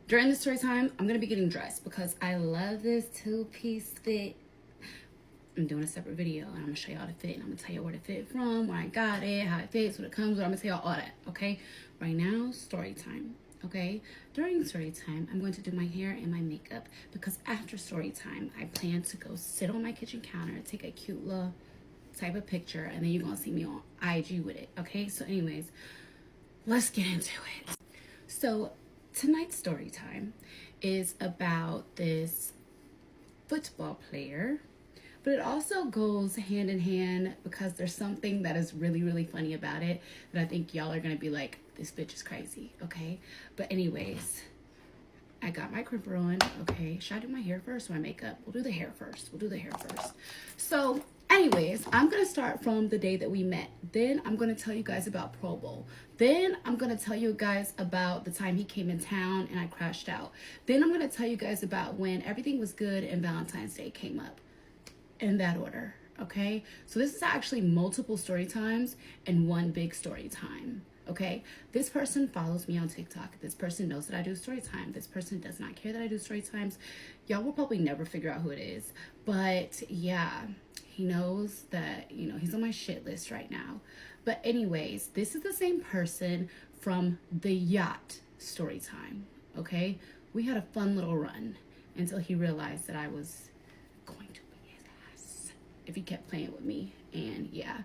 During the story time, I'm going to be getting dressed because I love this two-piece fit. I'm doing a separate video and I'm going to show y'all the fit. And I'm going to tell you where the fit from, where I got it, how it fits, what it comes with. I'm going to tell y'all all that, okay? Right now, story time, okay? During story time, I'm going to do my hair and my makeup because after story time, I plan to go sit on my kitchen counter, take a cute little type of picture, and then you're going to see me on IG with it, okay? So anyways, let's get into it. So tonight's story time is about this football player, but it also goes hand in hand because there's something that is really, really funny about it that I think y'all are going to be like, this bitch is crazy, okay? But anyways, I got my crimper on, okay? Should I do my hair first or my makeup? We'll do the hair first. So anyways, I'm going to start from the day that we met. Then I'm going to tell you guys about Pro Bowl. Then I'm going to tell you guys about the time he came in town and I crashed out. Then I'm going to tell you guys about when everything was good and Valentine's Day came up. In that order, okay? So this is actually multiple story times and one big story time, okay? This person follows me on TikTok. This person knows that I do story time. This person does not care that I do story times. Y'all will probably never figure out who it is. But yeah, he knows that, you know, he's on my shit list right now. But anyways, this is the same person from the yacht story time, okay? We had a fun little run until he realized that I was going to beat his ass if he kept playing with me. And yeah,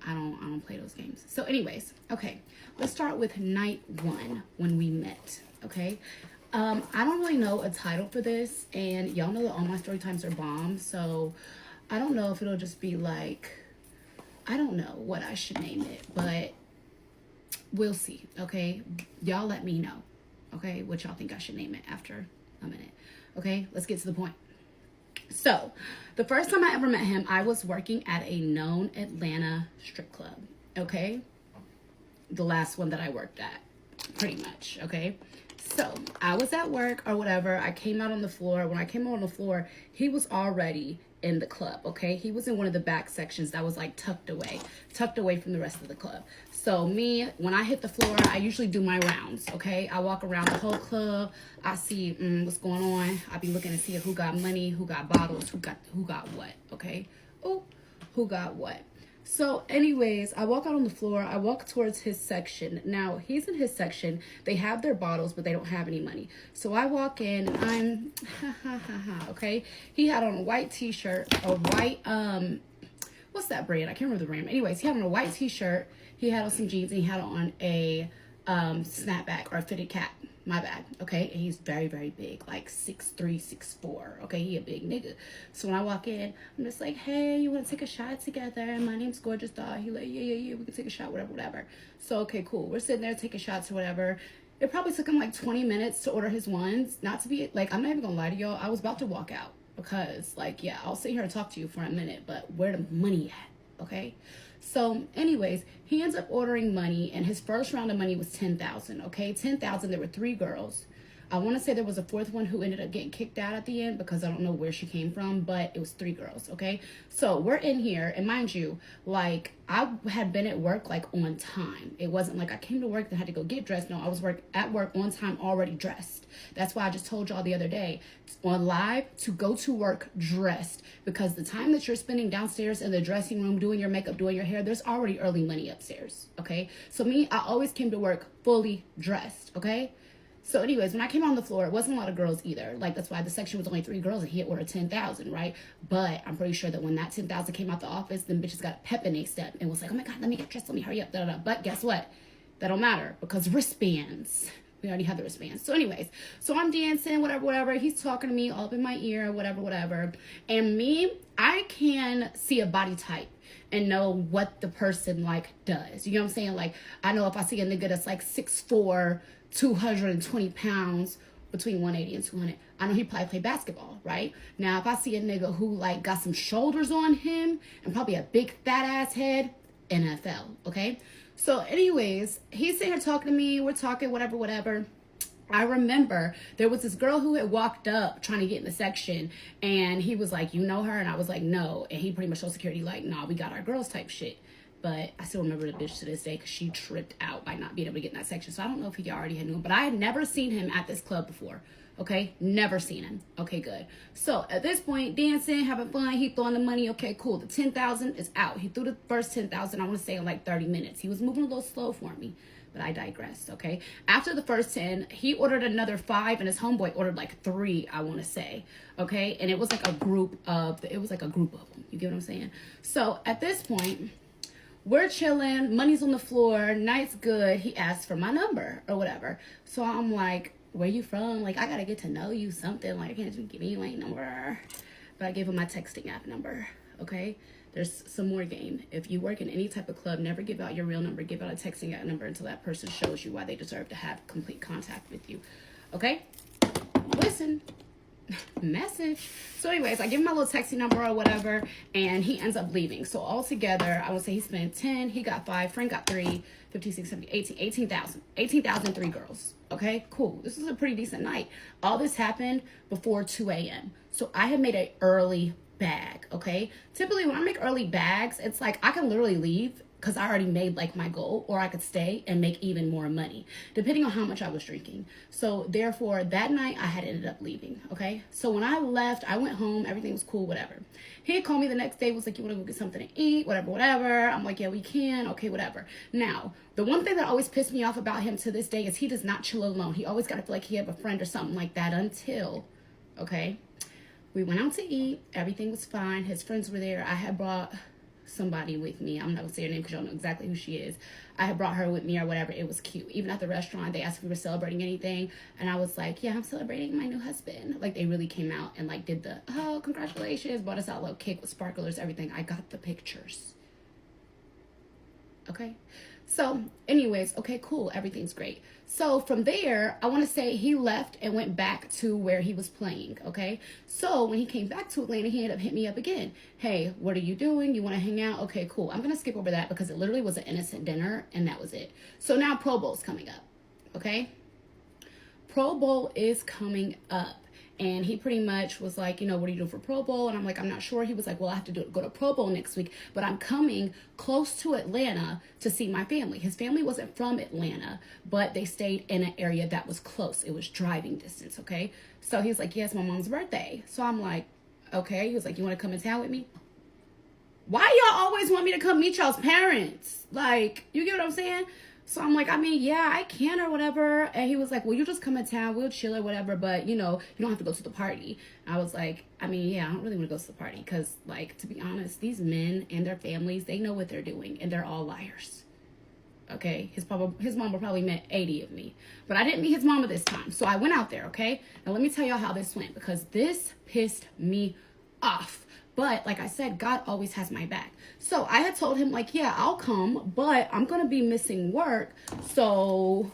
I don't play those games. So anyways, okay, let's start with night one when we met, okay? I don't really know a title for this, and y'all know that all my story times are bomb, so I don't know if it'll just be like, I don't know what I should name it, but we'll see, okay? Y'all let me know, okay, what y'all think I should name it after a minute, okay? Let's get to the point. So, the first time I ever met him, I was working at a known Atlanta strip club, okay? The last one that I worked at, pretty much, okay? So, I was at work or whatever. I came out on the floor. When I came out on the floor, he was already in the club, okay? He was in one of the back sections that was like tucked away from the rest of the club. So me, when I hit the floor, I usually do my rounds, okay? I walk around the whole club. I see what's going on. I be looking to see who got money, who got bottles, who got what, okay? Oh, who got what. So anyways, I walk out on the floor. I walk towards his section. Now, he's in his section. They have their bottles, but they don't have any money. So I walk in and I'm, okay? He had on a white t-shirt, a white, what's that brand? I can't remember the brand. Anyways, he had on a white t-shirt. He had on some jeans and he had on a snapback or a fitted cap. My bad, okay? And he's very, very big, like 6'3", 6'4", okay? He a big nigga. So when I walk in, I'm just like, hey, you want to take a shot together? And my name's Gorgeous Doll. He like, yeah, we can take a shot, whatever. So, okay, cool. We're sitting there taking shots or whatever. It probably took him like 20 minutes to order his ones. Not to be, like, I'm not even going to lie to y'all. I was about to walk out because, like, yeah, I'll sit here and talk to you for a minute, but where the money at, okay? So anyways, he ends up ordering money, and his first round of money was $10,000, okay? $10,000, there were 3 girls. I want to say there was a 4th one who ended up getting kicked out at the end because I don't know where she came from, but it was 3 girls, okay? So we're in here, and mind you, like, I had been at work, like, on time. It wasn't like I came to work and had to go get dressed. No, I was at work on time, already dressed. That's why I just told y'all the other day on live to go to work dressed, because the time that you're spending downstairs in the dressing room doing your makeup, doing your hair, there's already early money upstairs, okay? So me, I always came to work fully dressed, okay? So anyways, when I came on the floor, it wasn't a lot of girls either. Like, that's why the section was only 3 girls and he had ordered 10,000, right? But I'm pretty sure that when that 10,000 came out the office, then bitches got a pep in their step and was like, oh my God, let me get dressed, let me hurry up, da-da-da. But guess what? That don't matter because wristbands. We already had the wristbands. So anyways, so I'm dancing, whatever. He's talking to me all up in my ear, whatever. And me, I can see a body type and know what the person, like, does. You know what I'm saying? Like, I know if I see a nigga that's like 6'4", 220 pounds, between 180 and 200, I know he probably play basketball, right? Now, if I see a nigga who, like, got some shoulders on him and probably a big fat ass head, NFL, okay? So anyways, he's sitting here talking to me. We're talking, whatever. I remember there was this girl who had walked up trying to get in the section, and he was like, you know her? And I was like, no. And he pretty much told security, like, nah, we got our girls type shit. But I still remember the bitch to this day because she tripped out by not being able to get in that section. So I don't know if he already had knew him, but I had never seen him at this club before. Okay, never seen him. Okay, good. So at this point, dancing, having fun, he throwing the money. Okay, cool. The 10,000 is out. He threw the first 10,000, I want to say, in like 30 minutes. He was moving a little slow for me, but I digress. Okay, after the first 10, he ordered another 5, and his homeboy ordered like 3, I want to say. Okay, and it was like a group of them. You get what I'm saying? So at this point, we're chilling, money's on the floor, night's good. He asked for my number or whatever. So I'm like, where you from? Like, I gotta get to know you, something. Like, I can't just give me my number. But I gave him my texting app number, okay? There's some more game. If you work in any type of club, never give out your real number. Give out a texting app number until that person shows you why they deserve to have complete contact with you, okay? Listen. Message. So anyways, I give him my little texting number or whatever, and he ends up leaving. So altogether, I would say he spent 10, he got 5, friend got 3, 15, 16, 17, 18, 18,000. 18,000, 3 girls. Okay, cool. This is a pretty decent night. All this happened before 2 a.m. So I had made an early bag, okay? Typically, when I make early bags, it's like I can literally leave because I already made like my goal, or I could stay and make even more money, depending on how much I was drinking. So therefore, that night I had ended up leaving, okay? So when I left, I went home, everything was cool, whatever. He called me the next day, was like, you want to go get something to eat, whatever. I'm like, yeah, we can, okay, whatever. Now, the one thing that always pissed me off about him to this day is he does not chill alone. He always got to feel like he have a friend or something like that until, okay, we went out to eat, everything was fine, his friends were there. I had brought somebody with me. I'm not gonna say her name because y'all know exactly who she is. I had brought her with me or whatever. It was cute. Even at the restaurant, they asked if we were celebrating anything, and I was like, yeah, I'm celebrating my new husband. Like, they really came out and like did the, oh, congratulations, bought us out a little cake with sparklers, everything. I got the pictures. Okay, so anyways, okay, cool, everything's great. So from there, I want to say he left and went back to where he was playing, okay? So when he came back to Atlanta, he ended up hitting me up again. Hey, what are you doing? You want to hang out? Okay, cool. I'm going to skip over that because it literally was an innocent dinner, and that was it. So now Pro Bowl's coming up, okay? Pro Bowl is coming up. And he pretty much was like, you know, what are you doing for Pro Bowl? And I'm like, I'm not sure. He was like, well, I have to go to Pro Bowl next week, but I'm coming close to Atlanta to see my family. His family wasn't from Atlanta, but they stayed in an area that was close. It was driving distance, okay? So he was like, yes, my mom's birthday. So I'm like, okay. He was like, you want to come in town with me? Why y'all always want me to come meet y'all's parents? Like, you get what I'm saying? So I'm like, I mean, yeah, I can or whatever. And he was like, well, you just come in town, we'll chill or whatever, but, you know, you don't have to go to the party. I was like, I mean, yeah, I don't really want to go to the party because, like, to be honest, these men and their families, they know what they're doing, and they're all liars. Okay? His mama probably met 80 of me. But I didn't meet his mama this time. So I went out there, okay? Now, let me tell y'all how this went because this pissed me off. But like I said, God always has my back. So I had told him, like, yeah, I'll come, but I'm going to be missing work. So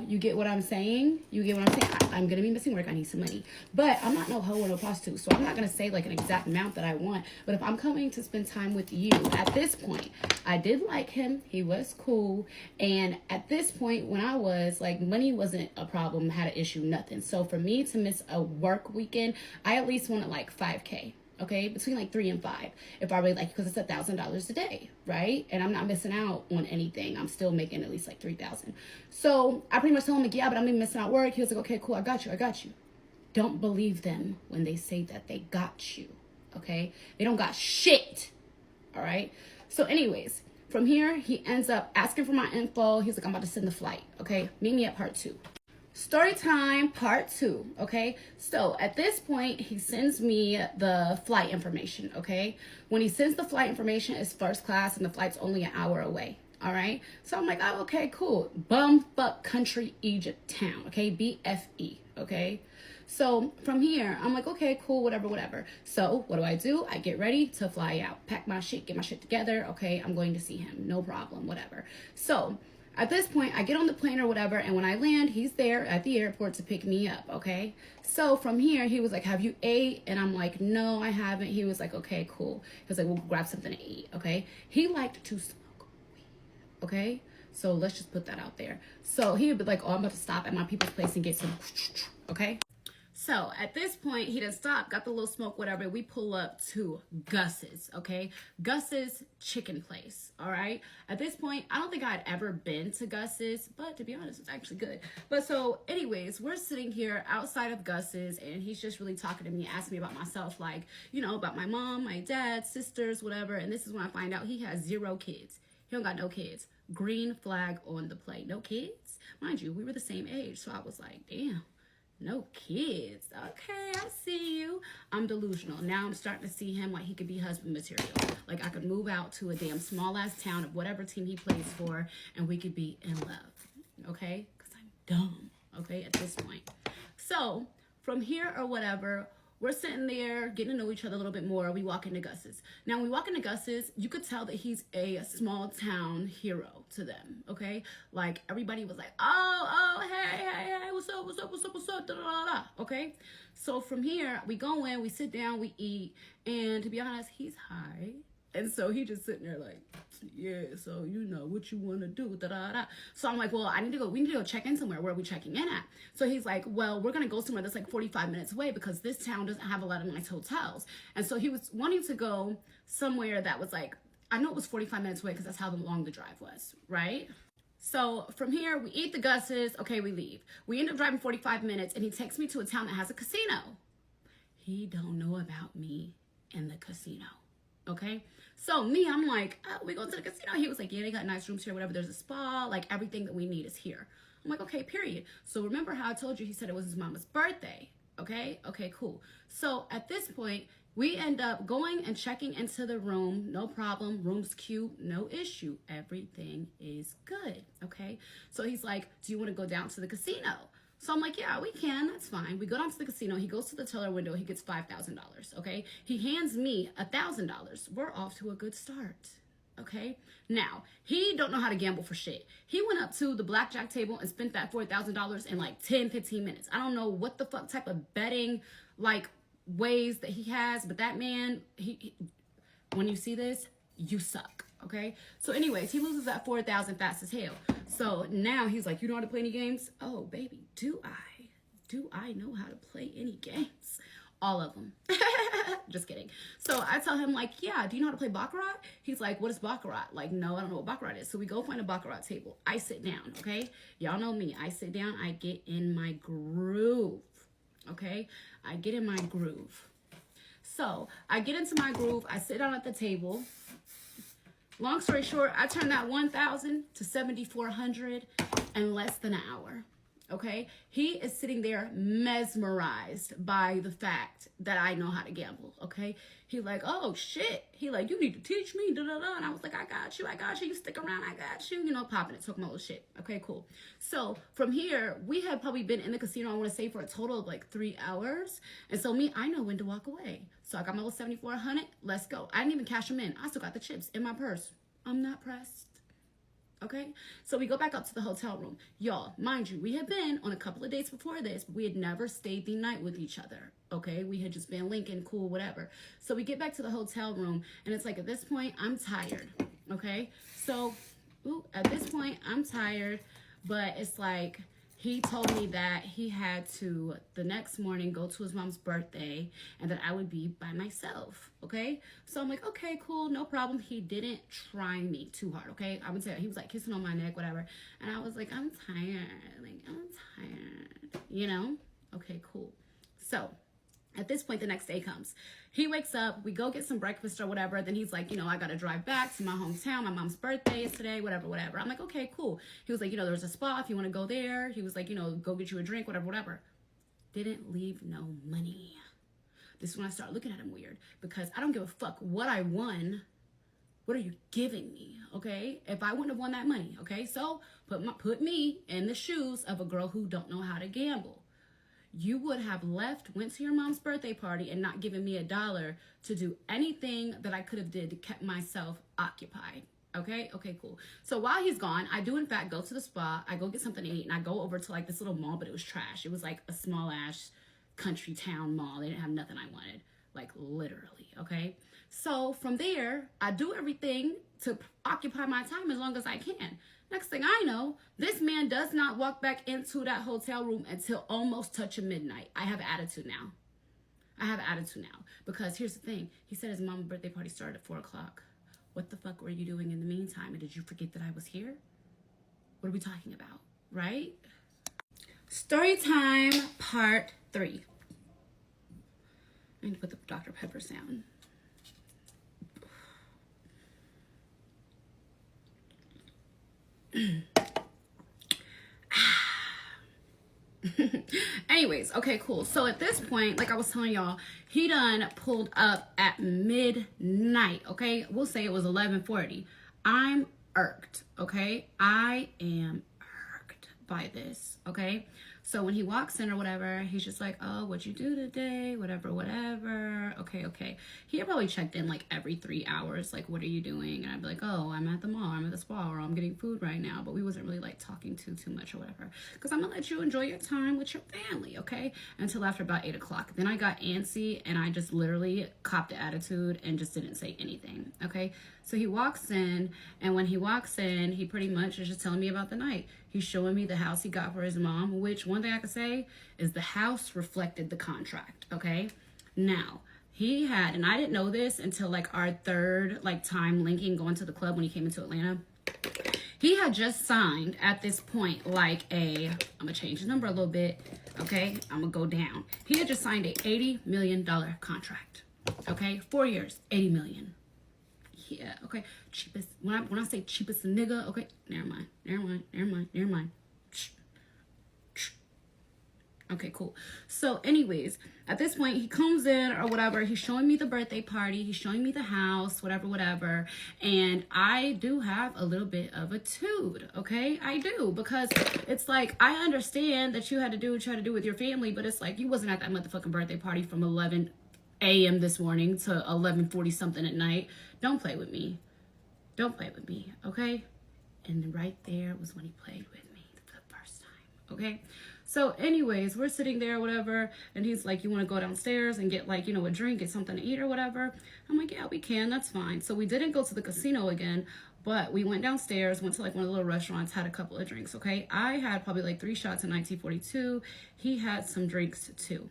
you get what I'm saying? You get what I'm saying? I'm going to be missing work. I need some money. But I'm not no hoe or no prostitute. So I'm not going to say like an exact amount that I want. But if I'm coming to spend time with you at this point, I did like him. He was cool. And at this point, when I was like, money wasn't a problem, had an issue, nothing. So for me to miss a work weekend, I at least wanted like $5K. Okay, between like 3 and 5, if I really like, because it's $1,000 a day, right? And I'm not missing out on anything. I'm still making at least like 3,000. So I pretty much told him like, yeah, but I'm missing out work. He was like, okay, cool, I got you. Don't believe them when they say that they got you. Okay, they don't got shit. All right. So, anyways, from here he ends up asking for my info. He's like, I'm about to send the flight. Okay, meet me at part 2. Story time part 2, okay? So at this point, he sends me the flight information, okay? When he sends the flight information, it's first class and the flight's only an hour away, all right? So I'm like, oh, okay, cool. Bumfuck country Egypt town, okay? BFE, okay? So from here, I'm like, okay, cool, whatever. So what do? I get ready to fly out, pack my shit, get my shit together, okay? I'm going to see him, no problem, whatever. So at this point, I get on the plane or whatever, and when I land, he's there at the airport to pick me up, okay? So from here, he was like, have you ate? And I'm like, no, I haven't. He was like, okay, cool. He was like, we'll grab something to eat, okay? He liked to smoke weed, okay? So let's just put that out there. So he would be like, oh, I'm about to stop at my people's place and get some, okay? So at this point, he done stopped, got the little smoke, whatever. We pull up to Gus's, okay? Gus's chicken place, all right? At this point, I don't think I'd ever been to Gus's, but to be honest, it's actually good. But so anyways, we're sitting here outside of Gus's, and he's just really talking to me, asking me about myself, like, you know, about my mom, my dad, sisters, whatever. And this is when I find out he has 0 kids. He don't got no kids. Green flag on the play. No kids? Mind you, we were the same age, so I was like, damn. No kids. Okay, I see you. I'm delusional. Now I'm starting to see him like he could be husband material. Like I could move out to a damn small ass town of whatever team he plays for and we could be in love. Okay? Because I'm dumb. Okay, at this point. So from here or whatever, we're sitting there getting to know each other a little bit more. We walk into Gus's. Now, when we walk into Gus's, you could tell that he's a small town hero to them, okay? Like, everybody was like, oh, hey, what's up, da, da, da, da, okay? So from here, we go in, we sit down, we eat, and to be honest, he's high. And so he just sitting there like, yeah, so you know what you want to do, da da da. So I'm like, well, we need to go check in somewhere. Where are we checking in at? So he's like, well, we're going to go somewhere that's like 45 minutes away because this town doesn't have a lot of nice hotels. And so he was wanting to go somewhere that was like, I know it was 45 minutes away because that's how long the drive was, right? So from here, we eat the Gus's. Okay, we leave. We end up driving 45 minutes and he takes me to a town that has a casino. He don't know about me and the casino. Okay, so me, I'm like, oh, we go to the casino. He was like, yeah, they got nice rooms here, whatever. There's a spa, like everything that we need is here. I'm like, okay, period. So remember how I told you he said it was his mama's birthday? Okay, cool. So at this point, we end up going and checking into the room. No problem. Room's cute. No issue. Everything is good. Okay, so he's like, do you want to go down to the casino? So I'm like, yeah, we can. That's fine. We go down to the casino. He goes to the teller window. He gets $5,000. Okay. He hands me $1,000. We're off to a good start. Okay. Now, he don't know how to gamble for shit. He went up to the blackjack table and spent that $4,000 in like 10, 15 minutes. I don't know what the fuck type of betting like ways that he has, but that man, he when you see this, you suck. Okay. So anyways, he loses that 4,000 fast as hell. So now he's like, you know how to play any games? Oh, baby, do I? Do I know how to play any games? All of them. Just kidding. So I tell him like, yeah, do you know how to play Baccarat? He's like, what is Baccarat? Like, no, I don't know what Baccarat is. So we go find a Baccarat table. I sit down, okay? Y'all know me. I sit down. I get in my groove, okay? I get in my groove. So I get into my groove. I sit down at the table. Long story short, I turned that 1,000 to 7,400 in less than an hour. Okay, he is sitting there mesmerized by the fact that I know how to gamble. Okay, he like, oh shit. He like, you need to teach me. Da da da. And I was like, I got you. You stick around. I got you. You know, popping it, talking my little shit. Okay, cool. So from here, we had probably been in the casino, I want to say, for a total of like 3 hours. And so me, I know when to walk away. So I got my little 7,400. Let's go. I didn't even cash them in. I still got the chips in my purse. I'm not pressed. Okay, so we go back up to the hotel room. Y'all, mind you, we had been on a couple of dates before this, but we had never stayed the night with each other. Okay, we had just been linking, cool, whatever. So we get back to the hotel room, and it's like, at this point, I'm tired. Okay, so at this point, I'm tired, but it's like, he told me that he had to, the next morning, go to his mom's birthday and that I would be by myself, okay? So I'm like, okay, cool, no problem. He didn't try me too hard, okay? I would say, he was like kissing on my neck, whatever. And I was like, I'm tired, you know? Okay, cool. So at this point, the next day comes. He wakes up, we go get some breakfast or whatever. Then he's like, you know, I got to drive back to my hometown. My mom's birthday is today, whatever. I'm like, okay, cool. He was like, you know, there's a spa if you want to go there. He was like, you know, go get you a drink, whatever. Didn't leave no money. This is when I start looking at him weird because I don't give a fuck what I won. What are you giving me, okay? If I wouldn't have won that money, okay? So put me in the shoes of a girl who don't know how to gamble. You would have went to your mom's birthday party and not given me $1 to do anything that I could have did to keep myself occupied. Okay, cool. So while he's gone, I do in fact go to the spa. I go get something to eat and I go over to like this little mall, but it was trash. It was like a small ass country town mall. They didn't have nothing I wanted, like literally, okay? So from there, I do everything to occupy my time as long as I can. Next thing I know, this man does not walk back into that hotel room until almost touching midnight. I have attitude now. Because here's the thing. He said his mom's birthday party started at 4 o'clock. What the fuck were you doing in the meantime? And did you forget that I was here? What are we talking about? Right? Story time part 3. I need to put the Dr. Pepper sound. Anyways, okay, cool. So at this point, like I was telling y'all, he done pulled up at midnight, okay? We'll say it was 11:40. I'm irked, okay? I am irked by this, okay? So when he walks in or whatever, he's just like, oh, what'd you do today? Whatever. Okay. He had probably checked in like every 3 hours, like, what are you doing? And I'd be like, oh, I'm at the mall, I'm at the spa, or I'm getting food right now. But we wasn't really like talking too much or whatever. Because I'm gonna let you enjoy your time with your family, okay? Until after about 8 o'clock. Then I got antsy and I just literally copped the attitude and just didn't say anything, okay? So he walks in, and when he walks in, he pretty much is just telling me about the night. He's showing me the house he got for his mom, which one thing I could say is the house reflected the contract, okay? Now, he had, and I didn't know this until like our third like time linking going to the club when he came into Atlanta. He had just signed at this point like I'm gonna change his number a little bit, okay? I'm gonna go down. He had just signed a $80 million contract, okay? 4 years, 80 million. Yeah, okay. Cheapest. When I say cheapest nigga, okay. Never mind. Okay, cool. So anyways, at this point, he comes in or whatever. He's showing me the birthday party. He's showing me the house, whatever. And I do have a little bit of a tude, okay? I do, because it's like, I understand that you had to do what you had to do with your family, but it's like, you wasn't at that motherfucking birthday party from 11 a.m. this morning to 11:40 something at night. Don't play with me. Okay? And right there was when he played with me for the first time, okay? So anyways, we're sitting there, whatever, and he's like, you want to go downstairs and get like, a drink, get something to eat or whatever? I'm like, yeah, we can, that's fine. So we didn't go to the casino again, but we went downstairs, went to like one of the little restaurants, had a couple of drinks, okay? I had probably like 3 shots in 1942. He had some drinks too.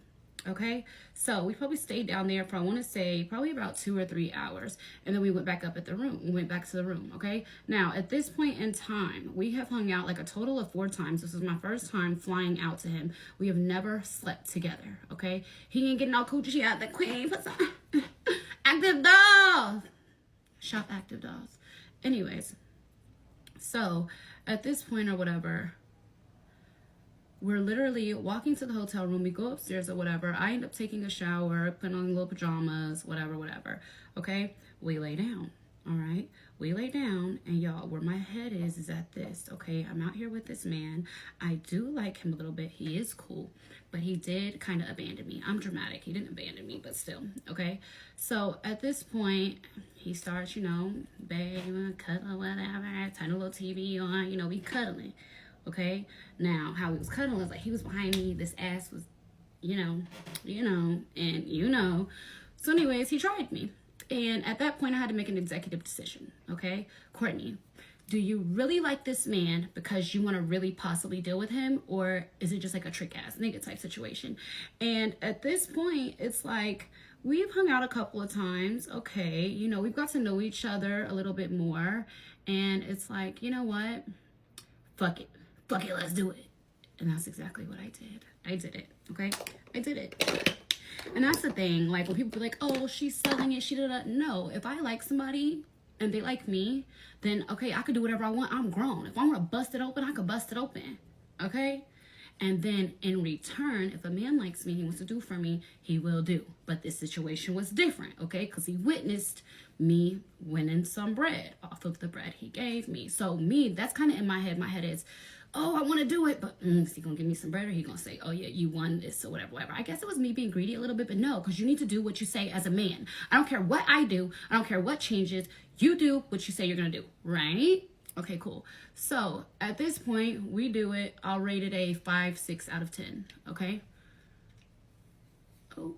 Okay, so we probably stayed down there for, I want to say, probably about 2 or 3 hours. And then we went back up at the room. We went back to the room, okay? Now, at this point in time, we have hung out like a total of 4 times. This is my first time flying out to him. We have never slept together, okay? He ain't getting all coochie out the queen. Put some active dolls. Shop active dolls. Anyways, so at this point or whatever, we're literally walking to the hotel room. We go upstairs or whatever. I end up taking a shower, putting on little pajamas, whatever. Okay? We lay down. All right? We lay down, and y'all, where my head is at this. Okay? I'm out here with this man. I do like him a little bit. He is cool, but he did kind of abandon me. I'm dramatic. He didn't abandon me, but still. Okay? So at this point, he starts, babe, cuddle, whatever. Turn a little TV on. We cuddling. Okay, now how he was cuddling was like he was behind me. This ass was, and So anyways, he tried me. And at that point, I had to make an executive decision. Okay, Courtney, do you really like this man because you want to really possibly deal with him? Or is it just like a trick ass nigga type situation? And at this point, it's like, we've hung out a couple of times. Okay, we've got to know each other a little bit more. And it's like, you know what? Fuck it, let's do it. And that's exactly what I did. I did it, okay? I did it. And that's the thing, like when people be like, oh, she's selling it, she did it. No, if I like somebody and they like me, then okay, I could do whatever I want. I'm grown. If I want to bust it open, I could bust it open, okay? And then in return, if a man likes me, he wants to do for me, he will do. But this situation was different, okay? Because he witnessed me winning some bread off of the bread he gave me. So me, that's kind of in my head. My head is, oh, I want to do it, but is he going to give me some bread, or he going to say, oh yeah, you won this, or whatever. I guess it was me being greedy a little bit, but no, because you need to do what you say as a man. I don't care what I do. I don't care what changes. You do what you say you're going to do, right? Okay, cool. So at this point, we do it. I'll rate it a 5, 6 out of 10, okay? Oh,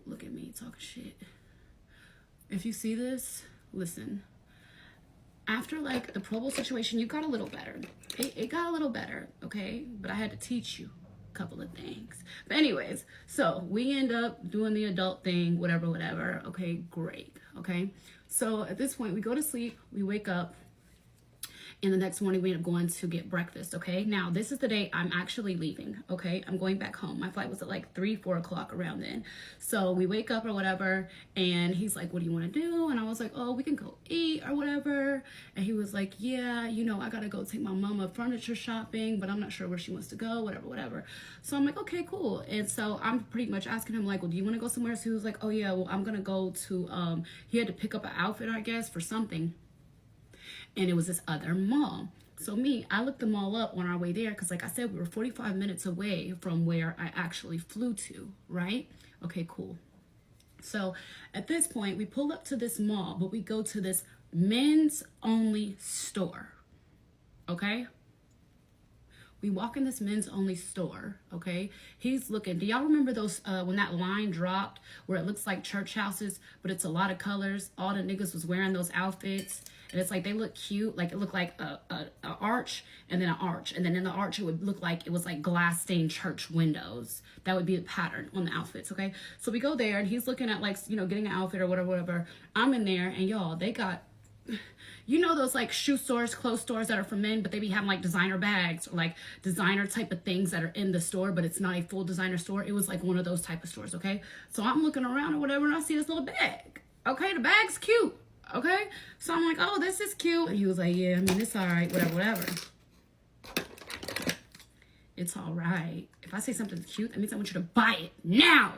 look at me talking shit. If you see this, listen. after like the Pro Bowl situation, you got a little better. It got a little better, okay? But I had to teach you a couple of things. But anyways, so we end up doing the adult thing, whatever. Okay, great. Okay, so at this point, we go to sleep, we wake up, and the next morning we end up going to get breakfast. Okay, now this is the day I'm actually leaving. Okay, I'm going back home. My flight was at like 3-4 o'clock around then. So we wake up or whatever, and he's like, what do you want to do? And I was like, oh, we can go eat or whatever. And he was like, yeah, you know, I gotta go take my mama furniture shopping, but I'm not sure where she wants to go, whatever. So I'm like, okay, cool. And so I'm pretty much asking him like, well, do you want to go somewhere? So he was like, oh yeah, well, I'm gonna go to he had to pick up an outfit, I guess, for something. And it was this other mall. So I looked the mall up on our way there because, like I said, we were 45 minutes away from where I actually flew to, right? Okay, cool. So at this point, we pull up to this mall, but we go to this men's only store, okay? We walk in this men's only store, okay? He's looking. Do y'all remember those, when that line dropped where it looks like church houses, but it's a lot of colors? All the niggas was wearing those outfits. And it's like they look cute. Like it looked like a arch and then an arch. And then in the arch, it would look like it was like glass stained church windows. That would be the pattern on the outfits, okay? So we go there and he's looking at like, you know, getting an outfit or whatever. I'm in there and y'all, they got, you know, those like shoe stores, clothes stores that are for men, but they be having like designer bags or like designer type of things that are in the store, but it's not a full designer store. It was like one of those type of stores, okay? So I'm looking around or whatever and I see this little bag. Okay, the bag's cute. Okay, so I'm like, oh, this is cute. And he was like, yeah, I mean, it's all right, whatever. It's all right. If I say something's cute, that means I want you to buy it now.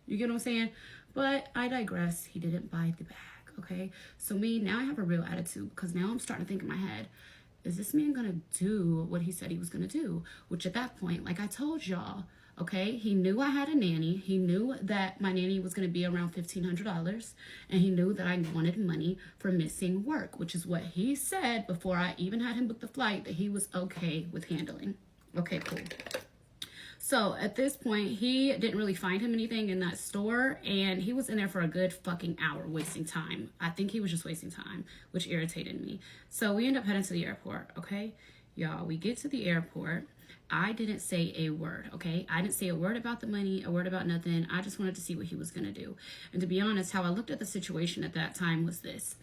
You get what I'm saying? But I digress. He didn't buy the bag, okay? So now I have a real attitude because now I'm starting to think in my head, is this man going to do what he said he was going to do? Which at that point, like I told y'all, okay, he knew I had a nanny. He knew that my nanny was going to be around $1,500. And he knew that I wanted money for missing work, which is what he said before I even had him book the flight, that he was okay with handling. Okay, cool. So at this point, he didn't really find him anything in that store. And he was in there for a good fucking hour wasting time. I think he was just wasting time, which irritated me. So we end up heading to the airport, okay? Y'all, we get to the airport. I didn't say a word, okay? I didn't say a word about the money, a word about nothing. I just wanted to see what he was going to do. And to be honest, how I looked at the situation at that time was this.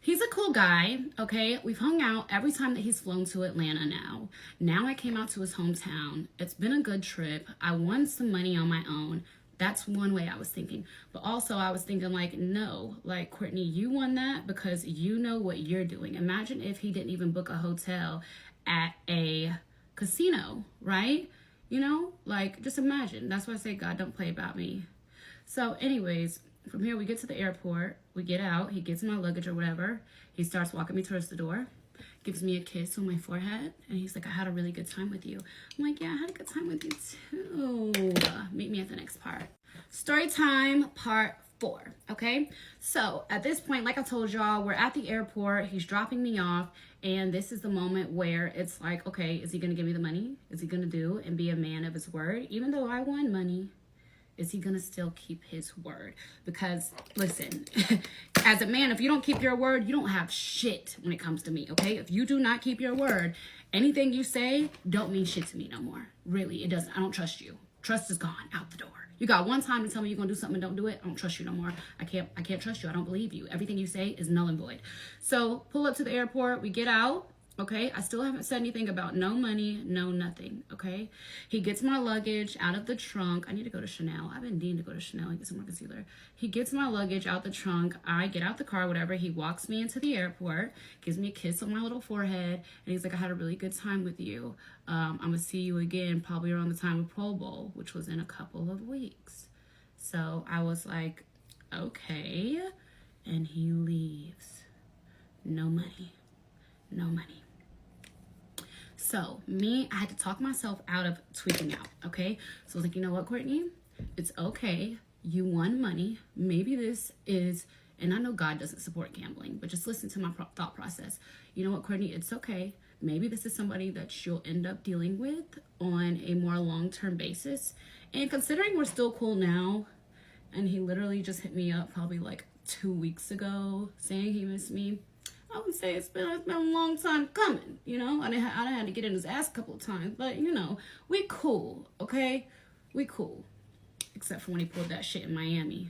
He's a cool guy, okay? We've hung out every time that he's flown to Atlanta now. Now I came out to his hometown. It's been a good trip. I won some money on my own. That's one way I was thinking. But also I was thinking like, no, like Courtney, you won that because you know what you're doing. Imagine if he didn't even book a hotel at a casino, right? You know, like just imagine. That's why I say God don't play about me. So anyways, from here we get to the airport, we get out, he gets my luggage or whatever, he starts walking me towards the door, gives me a kiss on my forehead, and he's like, I had a really good time with you. I'm like, yeah, I had a good time with you too. Meet me at the next part. Story time part 4, okay? So at this point, like I told y'all, we're at the airport, he's dropping me off, and this is the moment where it's like, okay, is he gonna give me the money? Is he gonna do and be a man of his word? Even though I won money, is he gonna still keep his word? Because listen, as a man, if you don't keep your word, you don't have shit when it comes to me, okay? If you do not keep your word, anything you say don't mean shit to me no more. Really, it doesn't. I don't trust you. Trust is gone out the door. You got one time to tell me you're gonna do something and don't do it. I don't trust you no more. I can't trust you. I don't believe you. Everything you say is null and void. So pull up to the airport, we get out. Okay, I still haven't said anything about no money, no nothing, okay? He gets my luggage out of the trunk. I need to go to Chanel. I've been needing to go to Chanel and get some more concealer. He gets my luggage out the trunk. I get out the car, whatever. He walks me into the airport, gives me a kiss on my little forehead, and he's like, I had a really good time with you. I'm going to see you again probably around the time of Pro Bowl, which was in a couple of weeks. So I was like, okay. And he leaves. No money. No money. So I had to talk myself out of tweaking out, okay? So I was like, you know what, Courtney? It's okay. You won money. Maybe this is, and I know God doesn't support gambling, but just listen to my thought process. You know what, Courtney? It's okay. Maybe this is somebody that you'll end up dealing with on a more long-term basis. And considering we're still cool now, and he literally just hit me up probably like 2 weeks ago saying he missed me, I would say it's been a long time coming, you know. I done had to get in his ass a couple of times, but you know, we cool, okay? We cool. Except for when he pulled that shit in Miami.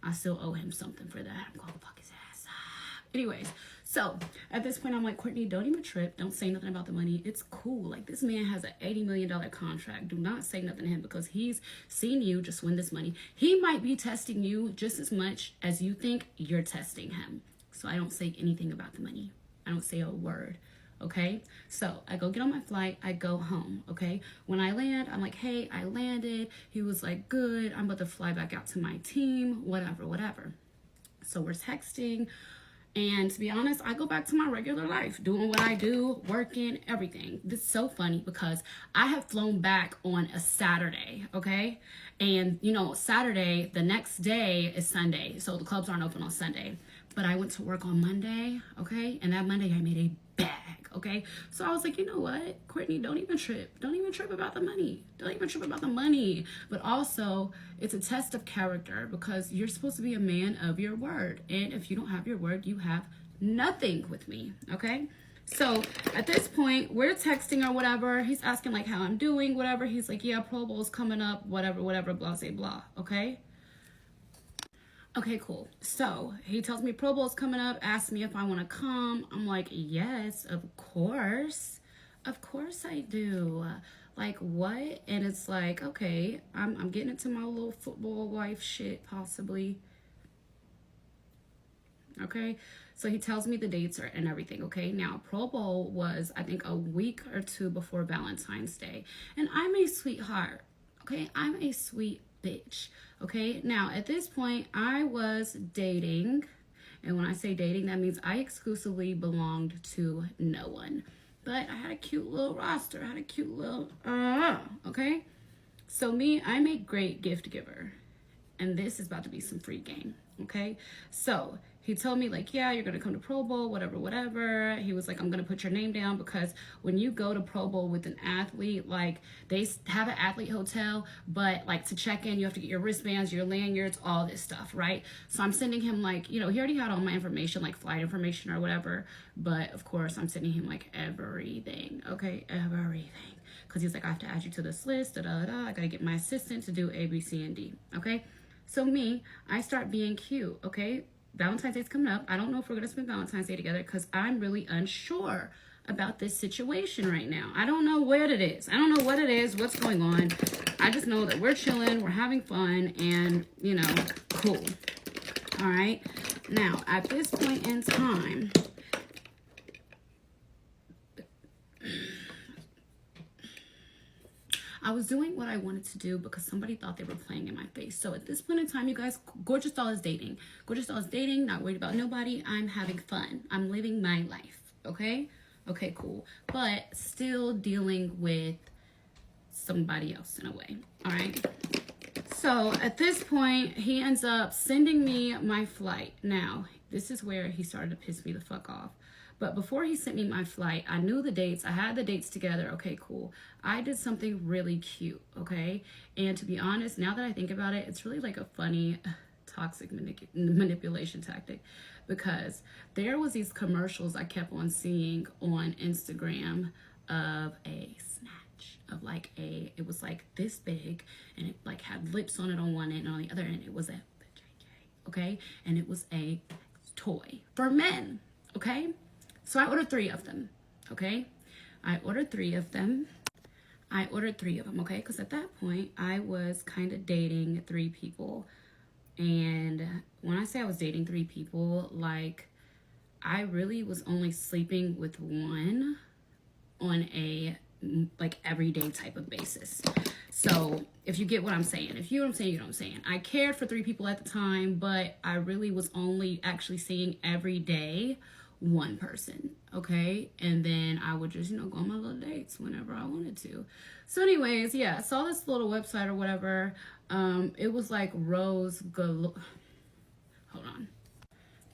I still owe him something for that. I'm gonna fuck his ass up. Anyways, so at this point I'm like, Courtney, don't even trip. Don't say nothing about the money. It's cool. Like, this man has an $80 million contract. Do not say nothing to him because he's seen you just win this money. He might be testing you just as much as you think you're testing him. So I don't say anything about the money. I don't say a word. Okay, so I go get on my flight, I go home. Okay, when I land, I'm like, hey, I landed. He was like, good, I'm about to fly back out to my team, whatever. So we're texting, and to be honest, I go back to my regular life, doing what I do, working, everything. This is so funny because I have flown back on a Saturday. Okay, and you know, Saturday, the next day is Sunday, so the clubs aren't open on Sunday. But I went to work on Monday, okay? And that Monday I made a bag, okay? So I was like, you know what? Courtney, don't even trip. Don't even trip about the money. Don't even trip about the money. But also, it's a test of character because you're supposed to be a man of your word. And if you don't have your word, you have nothing with me, okay? So at this point, we're texting or whatever. He's asking like how I'm doing, whatever. He's like, yeah, Pro Bowl's coming up, whatever, blah, blah, blah, okay? Okay, cool. So he tells me Pro Bowl's coming up, asks me if I want to come. I'm like, yes, of course. Of course I do. Like, what? And it's like, okay, I'm getting into my little football wife shit, possibly. Okay, so he tells me the dates and everything. Okay, now Pro Bowl was, I think, a week or two before Valentine's Day. And I'm a sweetheart. Okay, I'm a sweet bitch. Okay, now at this point I was dating, and when I say dating, that means I exclusively belonged to no one, but I had a cute little roster. I had a cute little okay, so me, I'm a great gift giver, and this is about to be some free game. Okay, so he told me like, yeah, you're gonna come to Pro Bowl, whatever. He was like, I'm gonna put your name down because when you go to Pro Bowl with an athlete, like, they have an athlete hotel, but like to check in, you have to get your wristbands, your lanyards, all this stuff, right? So I'm sending him like, you know, he already had all my information, like flight information or whatever, but of course I'm sending him like everything, okay, everything. Because he's like, I have to add you to this list, I gotta get my assistant to do A, B, C, and D, okay? So me, I start being cute, okay? Valentine's Day's coming up. I don't know if we're going to spend Valentine's Day together because I'm really unsure about this situation right now. I don't know what it is. I don't know what it is, what's going on. I just know that we're chilling, we're having fun, and, you know, cool. All right. Now, at this point in time, I was doing what I wanted to do because somebody thought they were playing in my face. So at this point in time, you guys, Gorgeous Doll is dating. Gorgeous Doll is dating, not worried about nobody. I'm having fun. I'm living my life, okay? Okay, cool. But still dealing with somebody else in a way, all right? So at this point, he ends up sending me my flight. Now, this is where he started to piss me the fuck off. But before he sent me my flight, I knew the dates. I had the dates together. Okay, cool. I did something really cute, okay? And to be honest, now that I think about it, it's really like a funny, toxic manipulation tactic because there was these commercials I kept on seeing on Instagram of a snatch of like it was like this big, and it like had lips on it on one end, and on the other end it was a JJ, okay? And it was a toy for men, okay? So I ordered 3 of them, okay? I ordered 3 of them, okay? Because at that point, I was kind of dating 3 people. And when I say I was dating 3 people, like, I really was only sleeping with one on a, like, everyday type of basis. So if you get what I'm saying, if you know what I'm saying, you know what I'm saying. I cared for 3 people at the time, but I really was only actually seeing every day one person, okay? And then I would just, you know, go on my little dates whenever I wanted to. So anyways, yeah, I saw this little website or whatever. It was like hold on.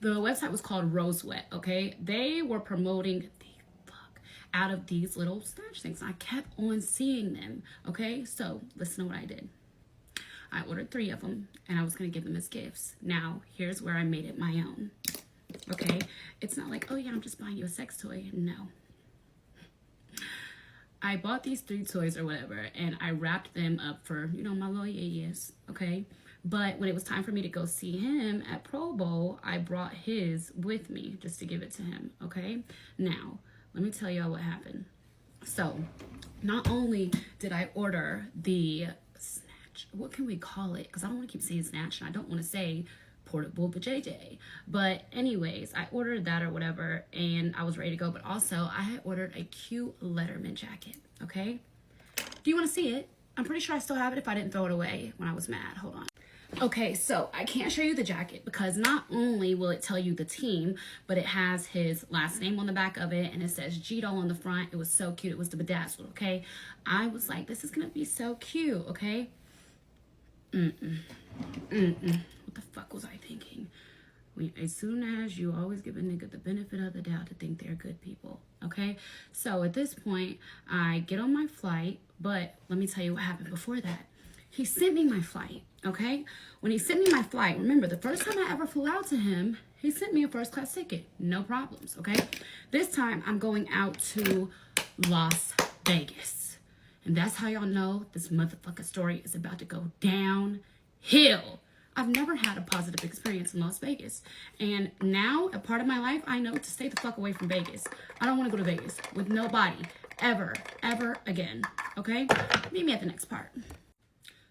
The website was called Rose Wet, okay? They were promoting the fuck out of these little snatch things. I kept on seeing them, okay? So listen to what I did. I ordered 3 of them, and I was going to give them as gifts. Now, here's where I made it my own. Okay? It's not like, oh yeah, I'm just buying you a sex toy. No. I bought these 3 toys or whatever, and I wrapped them up for, you know, my little yes, okay? But when it was time for me to go see him at Pro Bowl, I brought his with me just to give it to him, okay? Now, let me tell y'all what happened. So, not only did I order the snatch, what can we call it? Because I don't want to keep saying snatch, and I don't want to say portable JJ. But anyways, I ordered that or whatever, and I was ready to go. But also, I had ordered a cute Letterman jacket, okay? Do you want to see it? I'm pretty sure I still have it if I didn't throw it away when I was mad. Hold on. Okay, so I can't show you the jacket because not only will it tell you the team, but it has his last name on the back of it, and it says Gito on the front. It was so cute. It was the bedazzled, okay? I was like, this is going to be so cute, okay? What the fuck was I thinking? As soon as you always give a nigga the benefit of the doubt to think they're good people, okay? So at this point, I get on my flight, but let me tell you what happened before that. He sent me my flight, okay? When he sent me my flight, remember, the first time I ever flew out to him, he sent me a first class ticket. No problems, okay? This time, I'm going out to Las Vegas. And that's how y'all know this motherfucking story is about to go downhill. I've never had a positive experience in Las Vegas. And now, a part of my life, I know to stay the fuck away from Vegas. I don't want to go to Vegas with nobody ever again, okay? Meet me at the next part.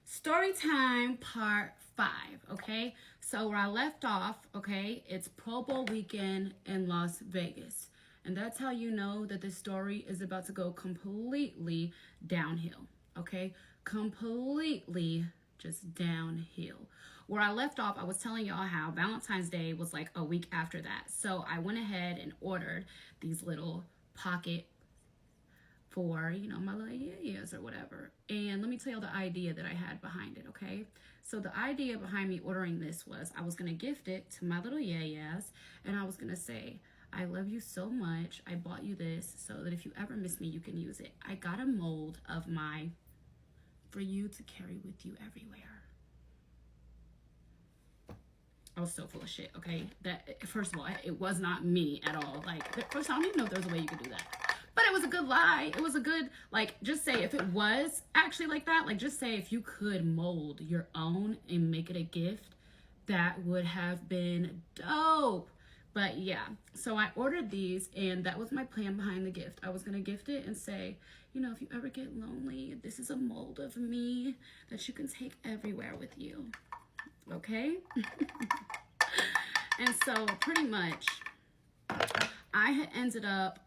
Story time part 5, okay? So where I left off, okay, it's Pro Bowl weekend in Las Vegas. And that's how you know that this story is about to go completely downhill, okay? Completely just downhill. Where I left off, I was telling y'all how Valentine's Day was like a week after that. So I went ahead and ordered these little pocket for, you know, my little years or whatever. And let me tell you the idea that I had behind it, okay? So the idea behind me ordering this was I was going to gift it to my little yayas, and I was going to say, I love you so much. I bought you this so that if you ever miss me, you can use it. I got a mold of my, for you to carry with you everywhere. I was so full of shit, okay? That, first of all, it was not me at all. Like, first, I don't even know if there was a way you could do that. But it was a good lie. It was a good, like, just say if it was actually like that, like, just say if you could mold your own and make it a gift, that would have been dope. But yeah, so I ordered these, and that was my plan behind the gift. I was going to gift it and say, you know, if you ever get lonely, this is a mold of me that you can take everywhere with you. Okay? And so pretty much I had ended up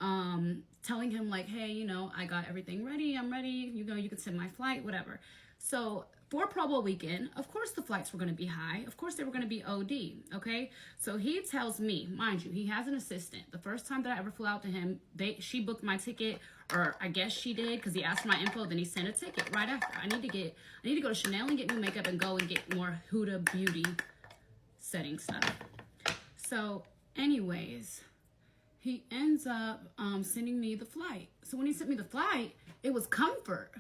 telling him like, hey, you know, I got everything ready. I'm ready. You know, you can send my flight, whatever. So for Pro Bowl weekend, of course the flights were going to be high. Of course they were going to be OD, okay? So he tells me, mind you, he has an assistant. The first time that I ever flew out to him, she booked my ticket, or I guess she did, because he asked for my info, then he sent a ticket right after. I need to go to Chanel and get new makeup and go and get more Huda Beauty setting stuff. So anyways, he ends up sending me the flight. So when he sent me the flight, it was Comfort.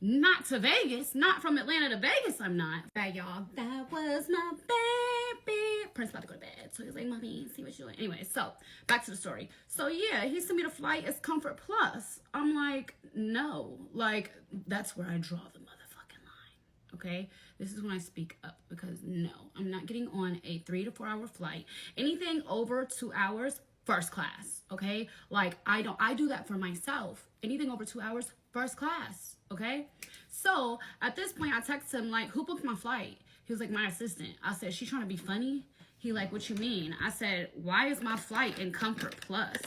Not to Vegas, not from Atlanta to Vegas, I'm not. Right, y'all, that was my baby. Prince about to go to bed, so he's like, mommy, see what you're doing. Anyway, so back to the story. So yeah, he sent me the flight as Comfort Plus. I'm like, no, like, that's where I draw the motherfucking line, okay? This is when I speak up, because no, I'm not getting on a 3 to 4 hour flight. Anything over 2 hours, first class, okay? Like, I do that for myself. Anything over 2 hours, first class, okay? So at this point, I texted him like, who booked my flight? He was like, my assistant. I said, she trying to be funny? He like, what you mean? I said, why is my flight in Comfort Plus?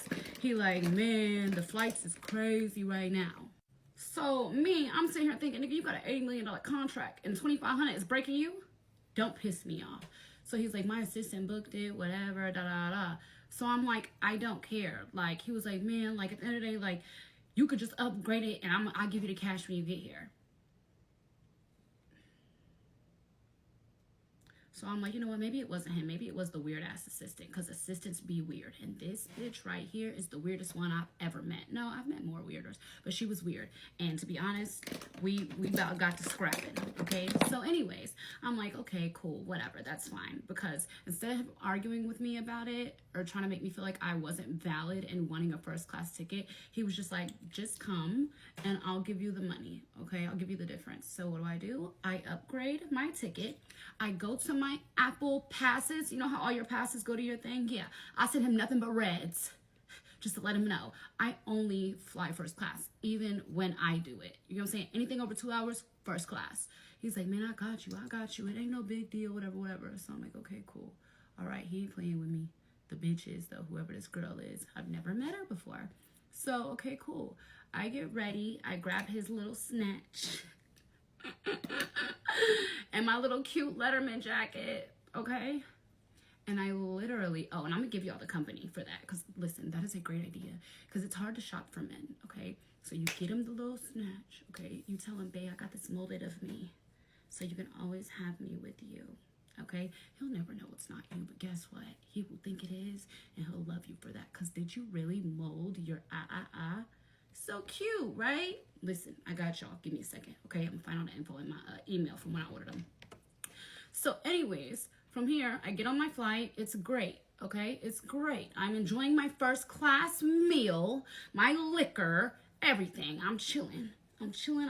He like, man, the flights is crazy right now. So me, I'm sitting here thinking, nigga, you got an $80 million contract and $2,500 is breaking you? Don't piss me off. So he's like, my assistant booked it, whatever, da da da. So I'm like, I don't care. Like, he was like, man, like at the end of the day, like, you could just upgrade it and I'll give you the cash when you get here. So I'm like, you know what? Maybe it wasn't him. Maybe it was the weird ass assistant, because assistants be weird. And this bitch right here is the weirdest one I've ever met. No, I've met more weirders, but she was weird. And to be honest, we about got to scrapping. Okay. So anyways, I'm like, okay, cool, whatever. That's fine. Because instead of arguing with me about it or trying to make me feel like I wasn't valid in wanting a first class ticket, he was just like, just come and I'll give you the money. Okay. I'll give you the difference. So what do? I upgrade my ticket. I go to my Apple passes. You know how all your passes go to your thing? Yeah. I sent him nothing but reds just to let him know I only fly first class, even when I do it. You know what I'm saying? Anything over 2 hours, first class. He's like, man, I got you. It ain't no big deal, whatever. So I'm like, okay, cool. All right. He ain't playing with me. The bitch is, though, whoever this girl is. I've never met her before. So, okay, cool. I get ready. I grab his little snatch and my little cute Letterman jacket, okay? And I literally, and I'm gonna give y'all the company for that, because listen, that is a great idea, because it's hard to shop for men, okay? So you get him the little snatch, okay? You tell him, babe, I got this molded of me, so you can always have me with you, okay? He'll never know it's not you, but guess what? He will think it is, and he'll love you for that, because did you really mold your So cute, right? Listen, I got y'all. Give me a second, okay? I'm gonna find all the info in my email from when I ordered them. So anyways, from here, I get on my flight. It's great, okay? It's great. I'm enjoying my first class meal, my liquor, everything. I'm chilling. I'm chilling,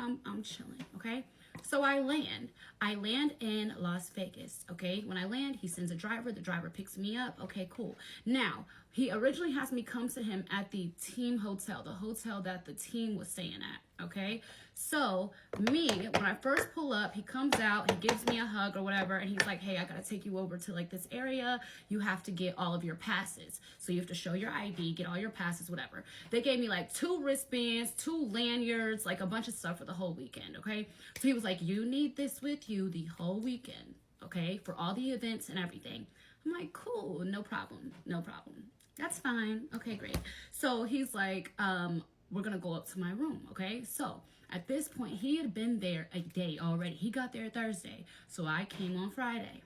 okay? So I land in Las Vegas, okay? When I land, he sends a driver. The driver picks me up. Okay, cool. Now, he originally has me come to him at the team hotel, the hotel that the team was staying at, okay? So me, when I first pull up, he comes out, he gives me a hug or whatever, and he's like, hey, I gotta take you over to like this area. You have to get all of your passes. So you have to show your ID, get all your passes, whatever. They gave me like 2 wristbands, 2 lanyards, like a bunch of stuff for the whole weekend, okay? So he was like, you need this with you the whole weekend, okay? For all the events and everything. I'm like, cool, no problem. That's fine. Okay, great. So he's like, we're gonna go up to my room, okay? So at this point, he had been there a day already. He got there Thursday, so I came on Friday,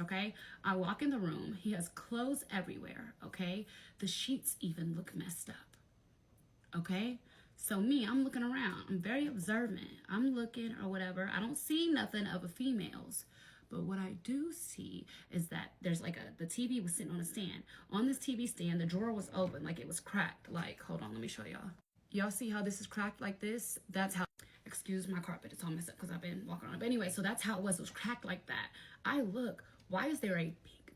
okay? I walk in the room. He has clothes everywhere, okay? The sheets even look messed up, okay? So me, I'm looking around. I'm very observant. I'm looking or whatever. I don't see nothing of a female's. But what I do see is that there's like the TV was sitting on a stand. On this TV stand, the drawer was open, like it was cracked. Like, hold on, let me show y'all. Y'all see how this is cracked like this? That's how, excuse my carpet, it's all messed up because I've been walking on it. But anyway, so that's how it was cracked like that. I look, why is there a pink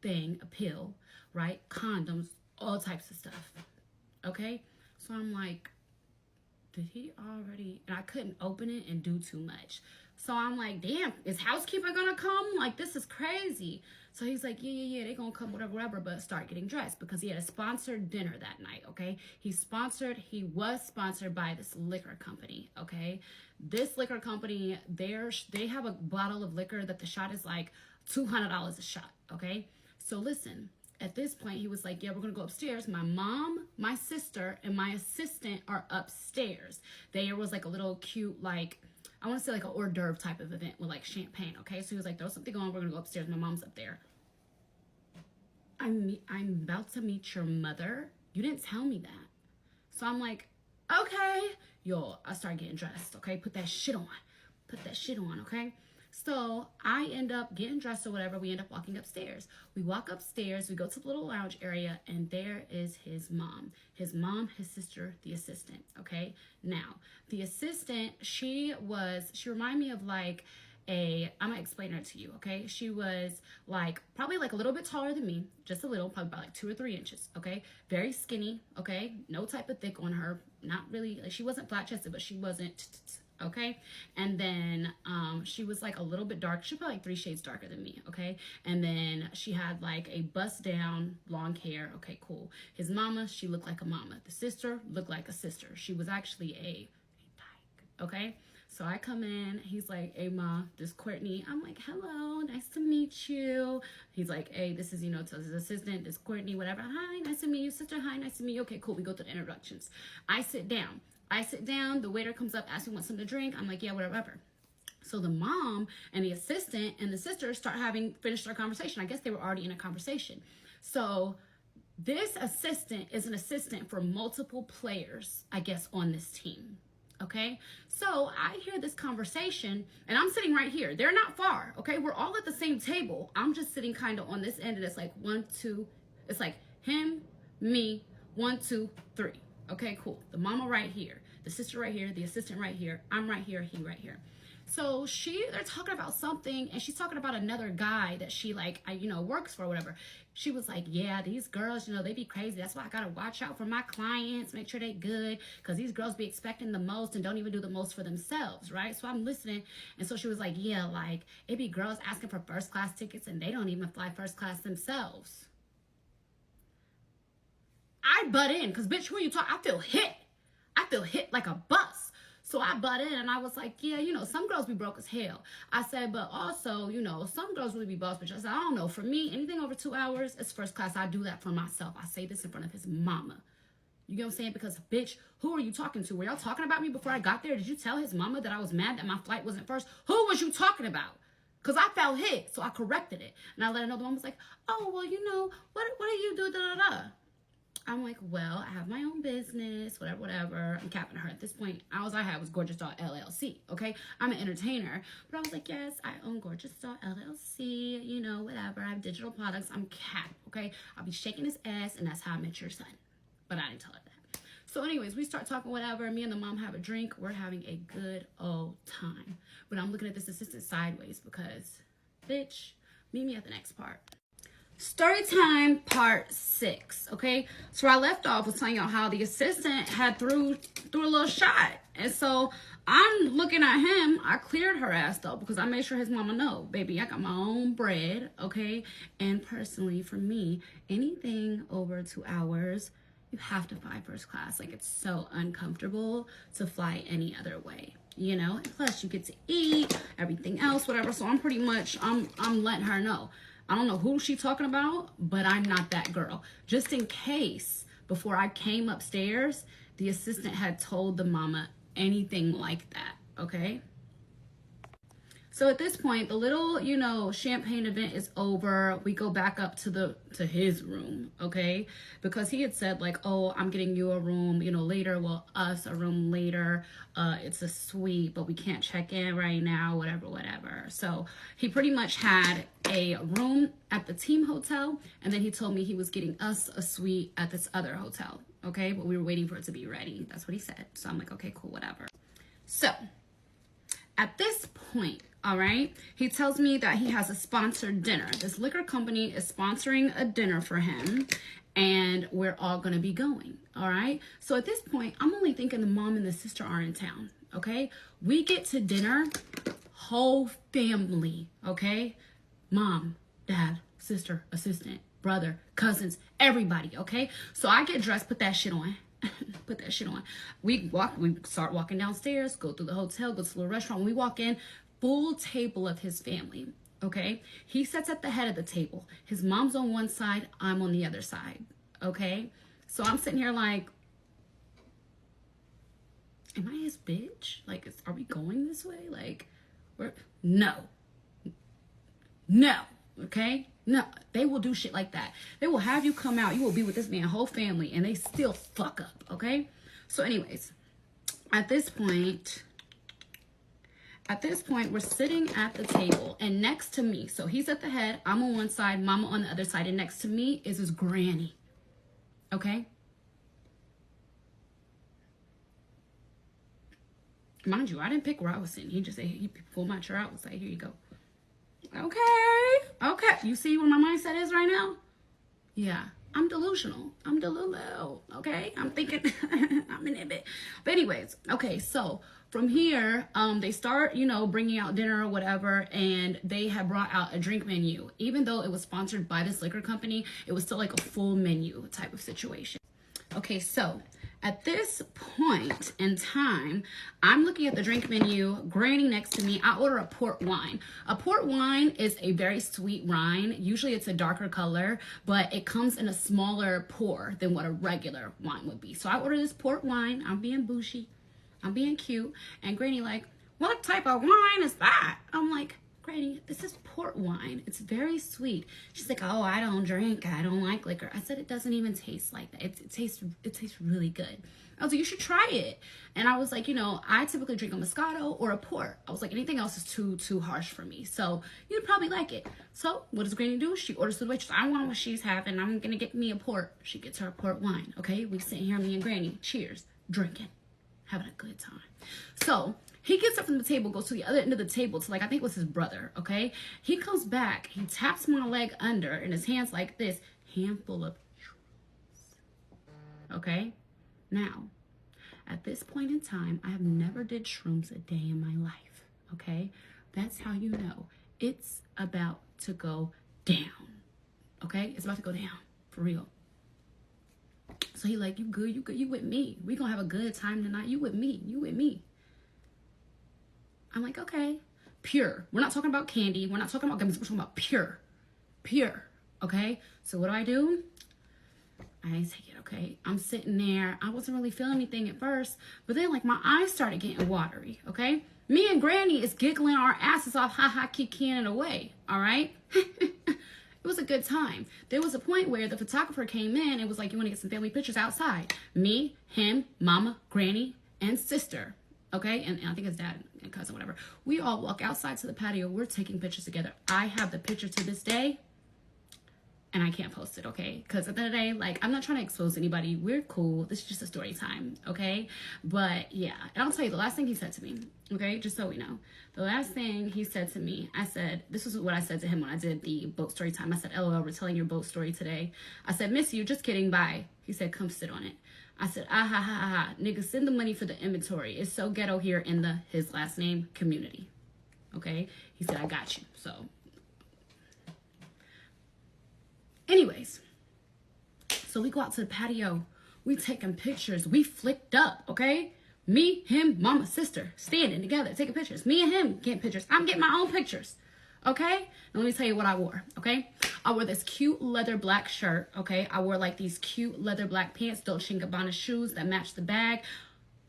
thing, a pill, right? Condoms, all types of stuff, okay? So I'm like, did he already, and I couldn't open it and do too much. So I'm like, damn, is housekeeper gonna come? Like, this is crazy. So he's like, yeah, they gonna come, whatever, but start getting dressed, because he had a sponsored dinner that night, okay? He was sponsored by this liquor company, okay? This liquor company, they have a bottle of liquor that the shot is like $200 a shot, okay? So listen, at this point, he was like, yeah, we're going to go upstairs. My mom, my sister, and my assistant are upstairs. There was like a little cute, like, I want to say like an hors d'oeuvre type of event with like champagne, okay? So he was like, throw something on. We're going to go upstairs. My mom's up there. I'm about to meet your mother. You didn't tell me that. So I'm like, okay. Yo, I start getting dressed, okay? Put that shit on, okay? So I end up getting dressed or whatever. We end up walking upstairs. We walk upstairs. We go to the little lounge area, and there is his mom. His sister, the assistant, okay? Now, the assistant, she reminded me of like I'm going to explain her to you, okay? She was like, probably like a little bit taller than me, just a little, probably about like 2 or 3 inches, okay? Very skinny, okay? No type of thick on her. Not really, like she wasn't flat-chested, but she wasn't, okay? And then she was like a little bit dark. She was probably like 3 shades darker than me, okay? And then she had like a bust down long hair. Okay, cool. His mama, she looked like a mama. The sister looked like a sister. She was actually a dyke, okay? So I come in, he's like, hey ma, this Courtney. I'm like, hello, nice to meet you. He's like, hey, this is, to his assistant, this Courtney, whatever. Hi, nice to meet you, sister. Hi, nice to meet you. Okay, cool, we go through the introductions. I sit down, the waiter comes up, asks me want something to drink. I'm like, yeah, whatever. So the mom and the assistant and the sister finished their conversation. I guess they were already in a conversation. So this assistant is an assistant for multiple players, I guess, on this team. Okay, so I hear this conversation and I'm sitting right here. They're not far. Okay, we're all at the same table. I'm just sitting kind of on this end, and it's like 1, 2. It's like him, me, 1, 2, 3. Okay, cool. The mama right here, the sister right here, the assistant right here, I'm right here, he right here. So they're talking about something, and she's talking about another guy that she works for or whatever. She was like, yeah, these girls, they be crazy. That's why I got to watch out for my clients, make sure they good, because these girls be expecting the most and don't even do the most for themselves, right? So I'm listening, and so she was like, yeah, like, it be girls asking for first class tickets, and they don't even fly first class themselves. I butt in, because, bitch, who are you talking? I feel hit like a bus. So I butt in, and I was like, yeah, some girls be broke as hell. I said, but also, some girls really be boss bitches. I said, I don't know. For me, anything over 2 hours is first class. I do that for myself. I say this in front of his mama. You get what I'm saying? Because, bitch, who are you talking to? Were y'all talking about me before I got there? Did you tell his mama that I was mad that my flight wasn't first? Who was you talking about? Because I felt hit, so I corrected it. And I let her know. The mom was like, oh, well, what do you do, da-da-da? I'm like, well, I have my own business, whatever. I'm capping her. At this point, all I had was Gorgeous Doll LLC, okay? I'm an entertainer. But I was like, yes, I own Gorgeous Doll LLC, whatever. I have digital products. I'm capped, okay? I'll be shaking his ass, and that's how I met your son. But I didn't tell her that. So anyways, we start talking, whatever. Me and the mom have a drink. We're having a good old time. But I'm looking at this assistant sideways because, bitch, meet me at the next part. Story time part 6, okay? So where I left off was telling y'all how the assistant had threw a little shot. And so I'm looking at him. I cleared her ass, though, because I made sure his mama know, baby, I got my own bread, okay? And personally, for me, anything over 2 hours, you have to fly first class. Like, it's so uncomfortable to fly any other way. And plus you get to eat, everything else, whatever. So I'm pretty much, I'm letting her know. I don't know who she's talking about, but I'm not that girl. Just in case, before I came upstairs, the assistant had told the mama anything like that, okay? So at this point, the little, champagne event is over. We go back up to his room, okay? Because he had said, like, oh, I'm getting you a room, later. Well, us a room later. It's a suite, but we can't check in right now, whatever. So he pretty much had a room at the team hotel, and then he told me he was getting us a suite at this other hotel, okay? But we were waiting for it to be ready. That's what he said. So I'm like, okay, cool, whatever. So at this point, all right, he tells me that he has a sponsored dinner. This liquor company is sponsoring a dinner for him, and we're all going to be going, all right? So at this point, I'm only thinking the mom and the sister are in town, okay? We get to dinner, whole family, okay? Mom, dad, sister, assistant, brother, cousins, everybody, okay? So I get dressed, put that shit on. Put that shit on. We start walking downstairs, go through the hotel, go to the restaurant. When we walk in, full table of his family, okay? He sits at the head of the table. His mom's on one side, I'm on the other side, okay? So I'm sitting here like, am I his bitch? Like, are we going this way? Like, no, okay? No, they will do shit like that. They will have you come out. You will be with this man's whole family, and they still fuck up, okay? So anyways, at this point, we're sitting at the table, and next to me, so he's at the head, I'm on one side, mama on the other side, and next to me is his granny, okay? Mind you, I didn't pick where I was sitting. He just said, he pulled my chair out and said, here you go. Okay. You see where my mindset is right now? Yeah, I'm delusional. Okay? I'm thinking, I'm in it bit. But anyways, okay, so from here, they start, bringing out dinner or whatever, and they had brought out a drink menu. Even though it was sponsored by this liquor company, it was still like a full menu type of situation. Okay, so at this point in time, I'm looking at the drink menu, granny next to me. I order a port wine. A port wine is a very sweet wine. Usually it's a darker color, but it comes in a smaller pour than what a regular wine would be. So I order this port wine. I'm being bougie. I'm being cute. And granny like, what type of wine is that? I'm like, Granny, this is port wine. It's very sweet. She's like, oh, I don't drink. I don't like liquor. I said, it doesn't even taste like that. It tastes really good. I was like, you should try it. And I was like, you know, I typically drink a Moscato or a port. I was like, anything else is too harsh for me. So you'd probably like it. So what does Granny do? She orders to the waitress, I want what she's having. I'm going to get me a port. She gets her a port wine. Okay, we sit here, me and Granny. Cheers. Drinking. Having a good time. So he gets up from the table, goes to the other end of the table to, like, I think it was his brother, okay? He comes back, he taps my leg under, and his hand's like this, handful of shrooms, okay? Now, at this point in time, I have never did shrooms a day in my life, okay? That's how you know it's about to go down, okay? It's about to go down, for real. So he like, you good, you with me. We gonna have a good time tonight. You with me. I'm like, okay. Pure. We're not talking about candy. We're not talking about gummies. We're talking about pure. Okay? So what do? I take it, okay? I'm sitting there. I wasn't really feeling anything at first. But then, like, my eyes started getting watery, okay? Me and Granny is giggling our asses off, ha-ha, kikiing away, all right? It was a good time. There was a point where the photographer came in and was like, you want to get some family pictures outside? Me, him, mama, Granny, and sister. Okay? And I think his dad and cousin, whatever. We all walk outside to the patio. We're taking pictures together. I have the picture to this day. And I can't post it, okay? Because at the end of the day, like, I'm not trying to expose anybody. We're cool. This is just a story time, okay? But, yeah. And I'll tell you, the last thing he said to me, okay? Just so we know. The last thing he said to me, I said, this is what I said to him when I did the boat story time. I said, LOL, we're telling your boat story today. I said, miss you, just kidding, bye. He said, come sit on it. I said, ah, ha, ha, ha, ha. Nigga, send the money for the inventory. It's so ghetto here in the, his last name, community. Okay? He said, I got you. So... anyways, so we go out to the patio. We taking pictures. We flicked up, okay? Me, him, mama, sister, standing together, taking pictures. Me and him getting pictures. I'm getting my own pictures, okay? Now let me tell you what I wore, okay? I wore this cute leather black shirt, okay? I wore like these cute leather black pants, Dolce & Gabbana shoes that matched the bag.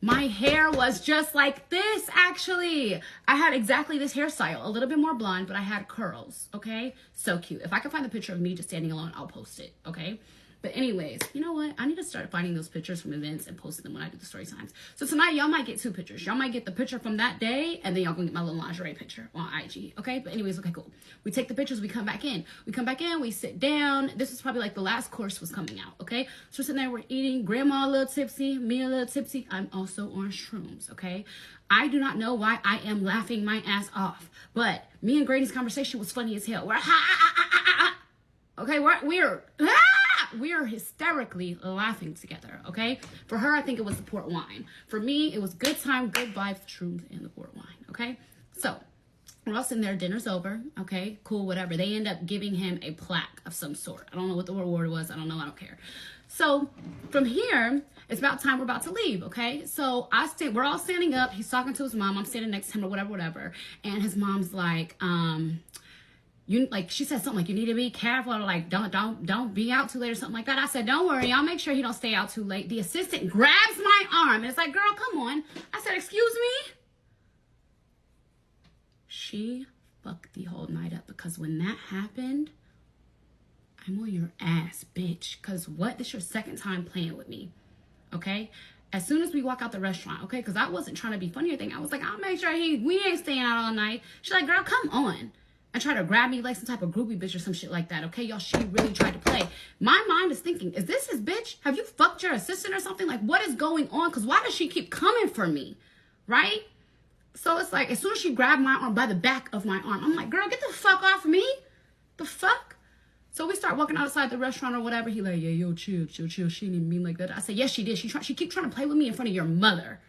My hair was just like this, actually. I had exactly this hairstyle. A little bit more blonde, but I had curls, okay? So cute. If I can find the picture of me just standing alone, I'll post it, okay? But anyways, you know what? I need to start finding those pictures from events and posting them when I do the story times. So tonight, y'all might get 2 pictures. Y'all might get the picture from that day, and then y'all gonna get my little lingerie picture on IG, okay? But anyways, okay, cool. We take the pictures, we come back in. We sit down. This was probably like the last course was coming out, okay? So we're sitting there, we're eating. Grandma a little tipsy, me a little tipsy. I'm also on shrooms, okay? I do not know why I am laughing my ass off, but me and Grady's conversation was funny as hell. We're okay, we're hysterically laughing together, okay? For her, I think it was the port wine. For me, it was good time, good vibes, shrooms, and the port wine, okay? So, we're all sitting there, dinner's over, okay? Cool, whatever. They end up giving him a plaque of some sort. I don't know what the reward was. I don't know. I don't care. So, from here, it's about time we're about to leave, okay? So, we're all standing up. He's talking to his mom. I'm standing next to him or whatever. And his mom's like, she said something like, you need to be careful, or like, don't be out too late or something like that. I said, don't worry, I'll make sure he don't stay out too late. The assistant grabs my arm and it's like, girl, come on. I said, excuse me? She fucked the whole night up, because when that happened, I'm on your ass, bitch. Because what? This is your second time playing with me, okay? As soon as we walk out the restaurant, okay? Because I wasn't trying to be funny or anything. I was like, I'll make sure we ain't staying out all night. She's like, girl, come on. And try to grab me like some type of groupie bitch or some shit like that, okay? Y'all, she really tried to play. My mind is thinking, is this his bitch? Have you fucked your assistant or something? Like, what is going on? Because why does she keep coming for me, right? So it's like, as soon as she grabbed my arm by the back of my arm, I'm like, girl, get the fuck off me. The fuck? So we start walking outside the restaurant or whatever. He like, yeah, yo, chill. She didn't even mean like that. I said, yes, she did. She keep trying to play with me in front of your mother.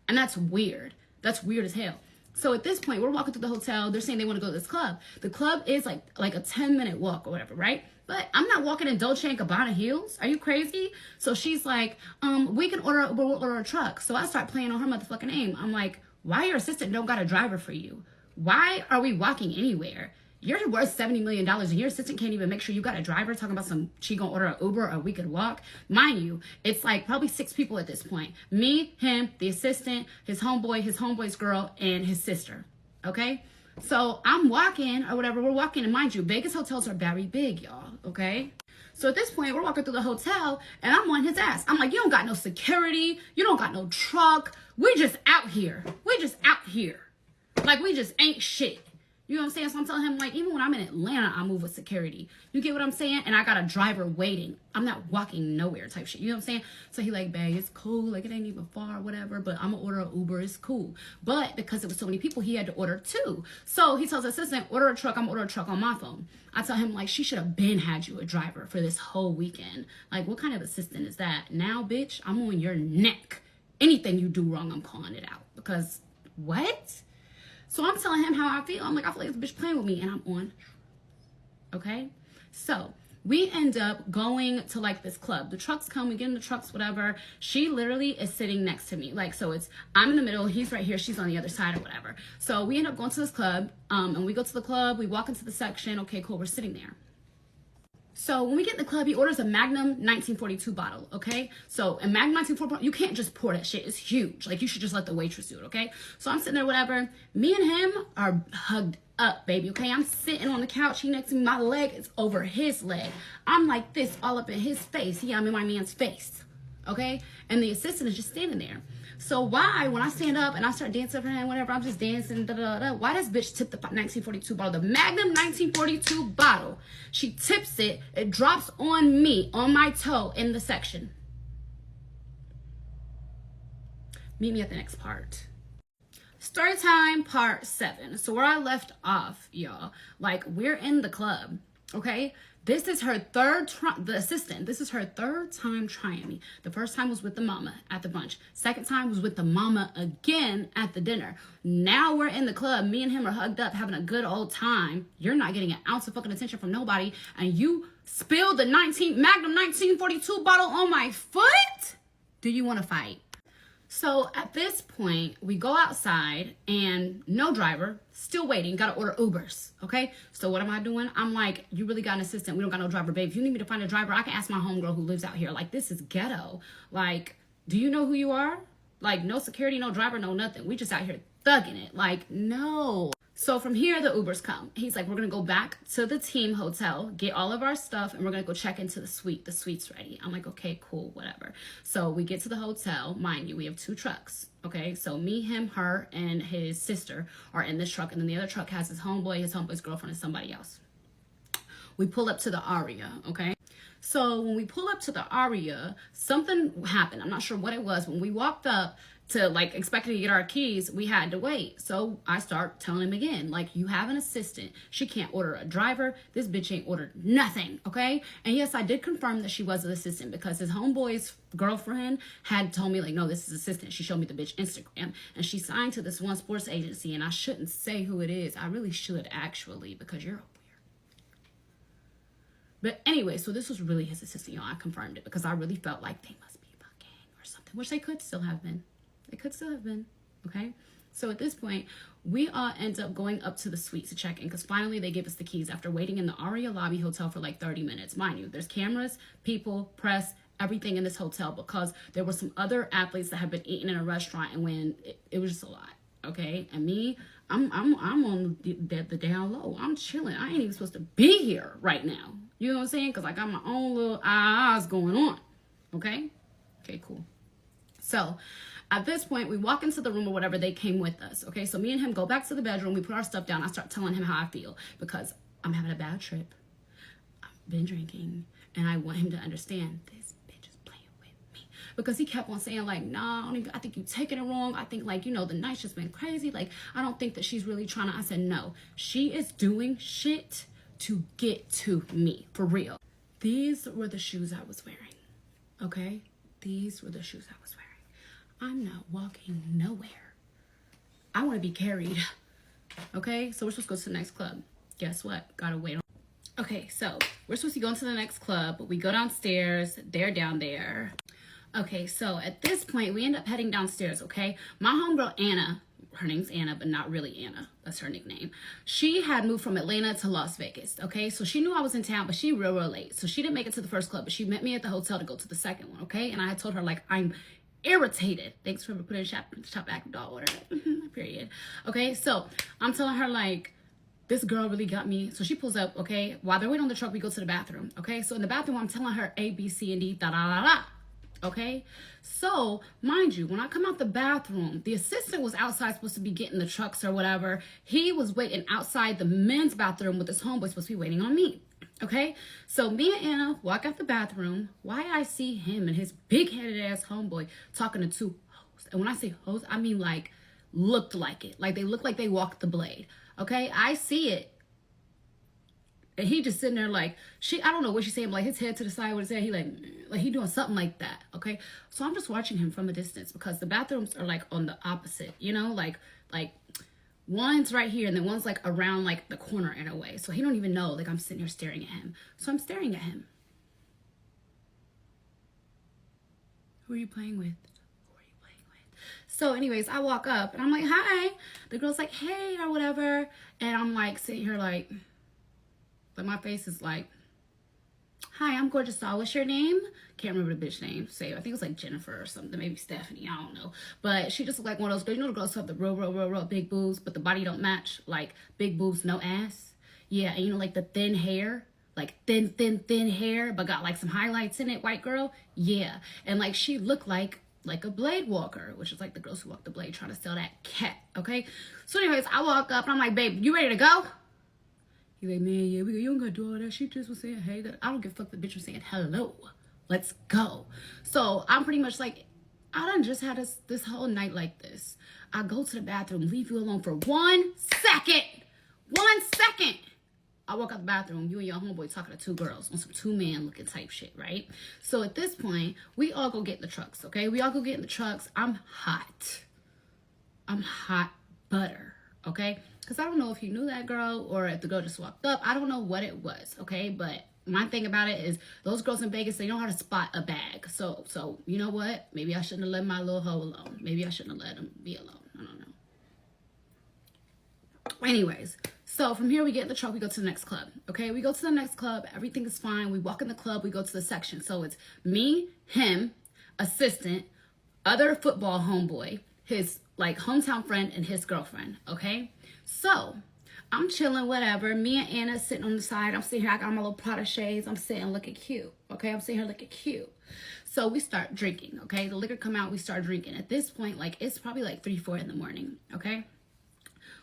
And that's weird. That's weird as hell. So at this point, we're walking through the hotel. They're saying they want to go to this club. The club is like a 10-minute walk or whatever, right? But I'm not walking in Dolce & Gabbana heels. Are you crazy? So she's like, we'll order a truck. So I start playing on her motherfucking name. I'm like, why your assistant don't got a driver for you? Why are we walking anywhere? You're worth $70 million and your assistant can't even make sure you got a driver, talking about some, she gonna order an Uber or we could walk. Mind you, it's like probably 6 people at this point. Me, him, the assistant, his homeboy, his homeboy's girl, and his sister. Okay? So I'm walking or whatever, we're walking, and mind you, Vegas hotels are very big, y'all. Okay? So at this point, we're walking through the hotel and I'm on his ass. I'm like, you don't got no security. You don't got no truck. We just out here. We just out here. Like, we just ain't shit. You know what I'm saying? So I'm telling him, like, even when I'm in Atlanta, I move with security. You get what I'm saying? And I got a driver waiting. I'm not walking nowhere type shit. You know what I'm saying? So he like, babe, it's cool. Like, it ain't even far or whatever. But I'm going to order an Uber. It's cool. But because it was so many people, he had to order 2. So he tells the assistant, order a truck. I'm going to order a truck on my phone. I tell him, like, she should have been had you a driver for this whole weekend. Like, what kind of assistant is that? Now, bitch, I'm on your neck. Anything you do wrong, I'm calling it out. Because what? So I'm telling him how I feel. I'm like, I feel like this bitch playing with me, and I'm on. Okay? So we end up going to, like, this club. The trucks come, we get in the trucks, whatever. She literally is sitting next to me. Like, so it's, I'm in the middle, he's right here, she's on the other side or whatever. So we end up going to this club, and we go to the club, we walk into the section. Okay, cool, we're sitting there. So when we get in the club, he orders a Magnum 1942 bottle, okay? So a Magnum 1942, you can't just pour that shit. It's huge. Like, you should just let the waitress do it, okay? So I'm sitting there, whatever. Me and him are hugged up, baby, okay? I'm sitting on the couch. He next to me. My leg is over his leg. I'm like this all up in his face. Yeah, I'm in my man's face, okay? And the assistant is just standing there. So why, when I stand up and I start dancing for him, whatever, I'm just dancing, why does bitch tip the 1942 bottle, the Magnum 1942 bottle? She tips it, it drops on me, on my toe in the section. Meet me at the next part. Story time part 7. So where I left off, y'all, like, we're in the club, okay? This is her third the assistant. This is her third time trying me. The first time was with the mama at the bunch. Second time was with the mama again at the dinner. Now we're in the club. Me and him are hugged up, having a good old time. You're not getting an ounce of fucking attention from nobody, and you spilled the Magnum 1942 bottle on my foot? Do you want to fight? So at this point, we go outside and no driver, still waiting, gotta order Ubers, okay? So what am I doing? I'm like, you really got an assistant, we don't got no driver, babe. If you need me to find a driver, I can ask my homegirl who lives out here. Like, this is ghetto. Like, do you know who you are? Like, no security, no driver, no nothing. We just out here thugging it. Like, no. So from here, the Ubers come. He's like, we're going to go back to the team hotel, get all of our stuff, and we're going to go check into the suite. The suite's ready. I'm like, okay, cool, whatever. So we get to the hotel. Mind you, we have 2 trucks, okay? So me, him, her, and his sister are in this truck, and then the other truck has his homeboy's girlfriend, and somebody else. We pull up to the Aria, okay? So when we pull up to the Aria, something happened. I'm not sure what it was. When we walked up to, like, expecting to get our keys, we had to wait. So I start telling him again, like, you have an assistant. She can't order a driver. This bitch ain't ordered nothing, okay? And yes, I did confirm that she was an assistant because his homeboy's girlfriend had told me, like, no, this is assistant. She showed me the bitch Instagram, and she signed to this one sports agency, and I shouldn't say who it is. I really should, actually, because you're weird. But anyway, so this was really his assistant, y'all. I confirmed it because I really felt like they must be fucking or something, which they could still have been. They could still have been, okay? So at this point, we all end up going up to the suite to check in because finally they gave us the keys after waiting in the Aria Lobby Hotel for like 30 minutes. Mind you, there's cameras, people, press, everything in this hotel because there were some other athletes that had been eating in a restaurant, and when it was just a lot, okay? And me, I'm on the down low. I'm chilling. I ain't even supposed to be here right now. You know what I'm saying? Because I got my own little eyes going on, okay? Okay, cool. So at this point, we walk into the room or whatever, they came with us, okay? So me and him go back to the bedroom, we put our stuff down, I start telling him how I feel because I'm having a bad trip, I've been drinking, and I want him to understand this bitch is playing with me. Because he kept on saying, like, nah, I think you taking it wrong, I think, like, you know, the night's just been crazy, like, I don't think that she's really trying to, I said, no, she is doing shit to get to me, for real. These were the shoes I was wearing, okay? These were the shoes I was wearing. I'm not walking nowhere. I want to be carried. Okay, so we're supposed to go to the next club. Guess what? Gotta wait on. Okay, so we're supposed to go into the next club. We go downstairs. They're down there. Okay, so at this point, we end up heading downstairs, okay? My homegirl, Anna, her name's Anna, but not really Anna. That's her nickname. She had moved from Atlanta to Las Vegas, okay? So she knew I was in town, but she real late. So she didn't make it to the first club, but she met me at the hotel to go to the second one, okay? And I had told her, like, I'm irritated. Thanks for putting shop active dog water. Period. Okay, so I'm telling her, like, this girl really got me. So she pulls up, okay? While they're waiting on the truck, we go to the bathroom, okay? So in the bathroom, I'm telling her A, B, C, and D, da, da, da, da. Okay? So, mind you, when I come out the bathroom, the assistant was outside supposed to be getting the trucks or whatever. He was waiting outside the men's bathroom with his homeboy supposed to be waiting on me. Okay? So me and Anna walk out the bathroom. Why I see him and his big-headed ass homeboy talking to two hoes. And when I say hoes, I mean like looked like it. Like they look like they walked the blade. Okay? I see it. And he just sitting there like, I don't know what she's saying, like his head to the side with his head, he like he doing something like that, okay? So I'm just watching him from a distance because the bathrooms are like on the opposite, you know? Like one's right here and then one's like around like the corner in a way. So he don't even know, like I'm sitting here staring at him. So I'm staring at him. Who are you playing with? Who are you playing with? So anyways, I walk up and I'm like, hi. The girl's like, hey, or whatever. And I'm like sitting here like my face is like, hi, I'm gorgeous doll. What's your name? Can't remember the bitch name. Say, I think it was like Jennifer or something. Maybe Stephanie. I don't know. But she just looked like one of those girls. You know the girls who have the real big boobs, but the body don't match. Like big boobs, no ass. Yeah, and you know like the thin hair. Like thin hair, but got like some highlights in it. White girl. Yeah. And like she looked like a blade walker, which is like the girls who walk the blade trying to sell that cat. Okay? So anyways, I walk up and I'm like, babe, you ready to go? He's like, man, yeah, you don't gotta do all that. She just was saying, hey, I don't give a fuck. The bitch was saying, hello, let's go. So I'm pretty much like, I done just had this whole night like this. I go to the bathroom, leave you alone for 1 second. 1 second. I walk out the bathroom, you and your homeboy talking to two girls on some two-man looking type shit, right? So at this point, we all go get in the trucks, okay? We all go get in the trucks. I'm hot butter, okay? Because I don't know if you knew that girl or if the girl just walked up. I don't know what it was, okay? But my thing about it is those girls in Vegas, they know how to spot a bag. So you know what? Maybe I shouldn't have let my little hoe alone. Maybe I shouldn't have let him be alone. I don't know. Anyways, so from here we get in the truck. We go to the next club, okay? We go to the next club. Everything is fine. We walk in the club. We go to the section. So it's me, him, assistant, other football homeboy, his like hometown friend, and his girlfriend, okay? So I'm chilling, whatever. Me and Anna sitting on the side. I'm sitting here. I got my little Prada shades. I'm sitting looking cute, okay? I'm sitting here looking cute. So we start drinking, okay? The liquor come out. We start drinking. At this point, like it's probably like 3, 4 in the morning, okay?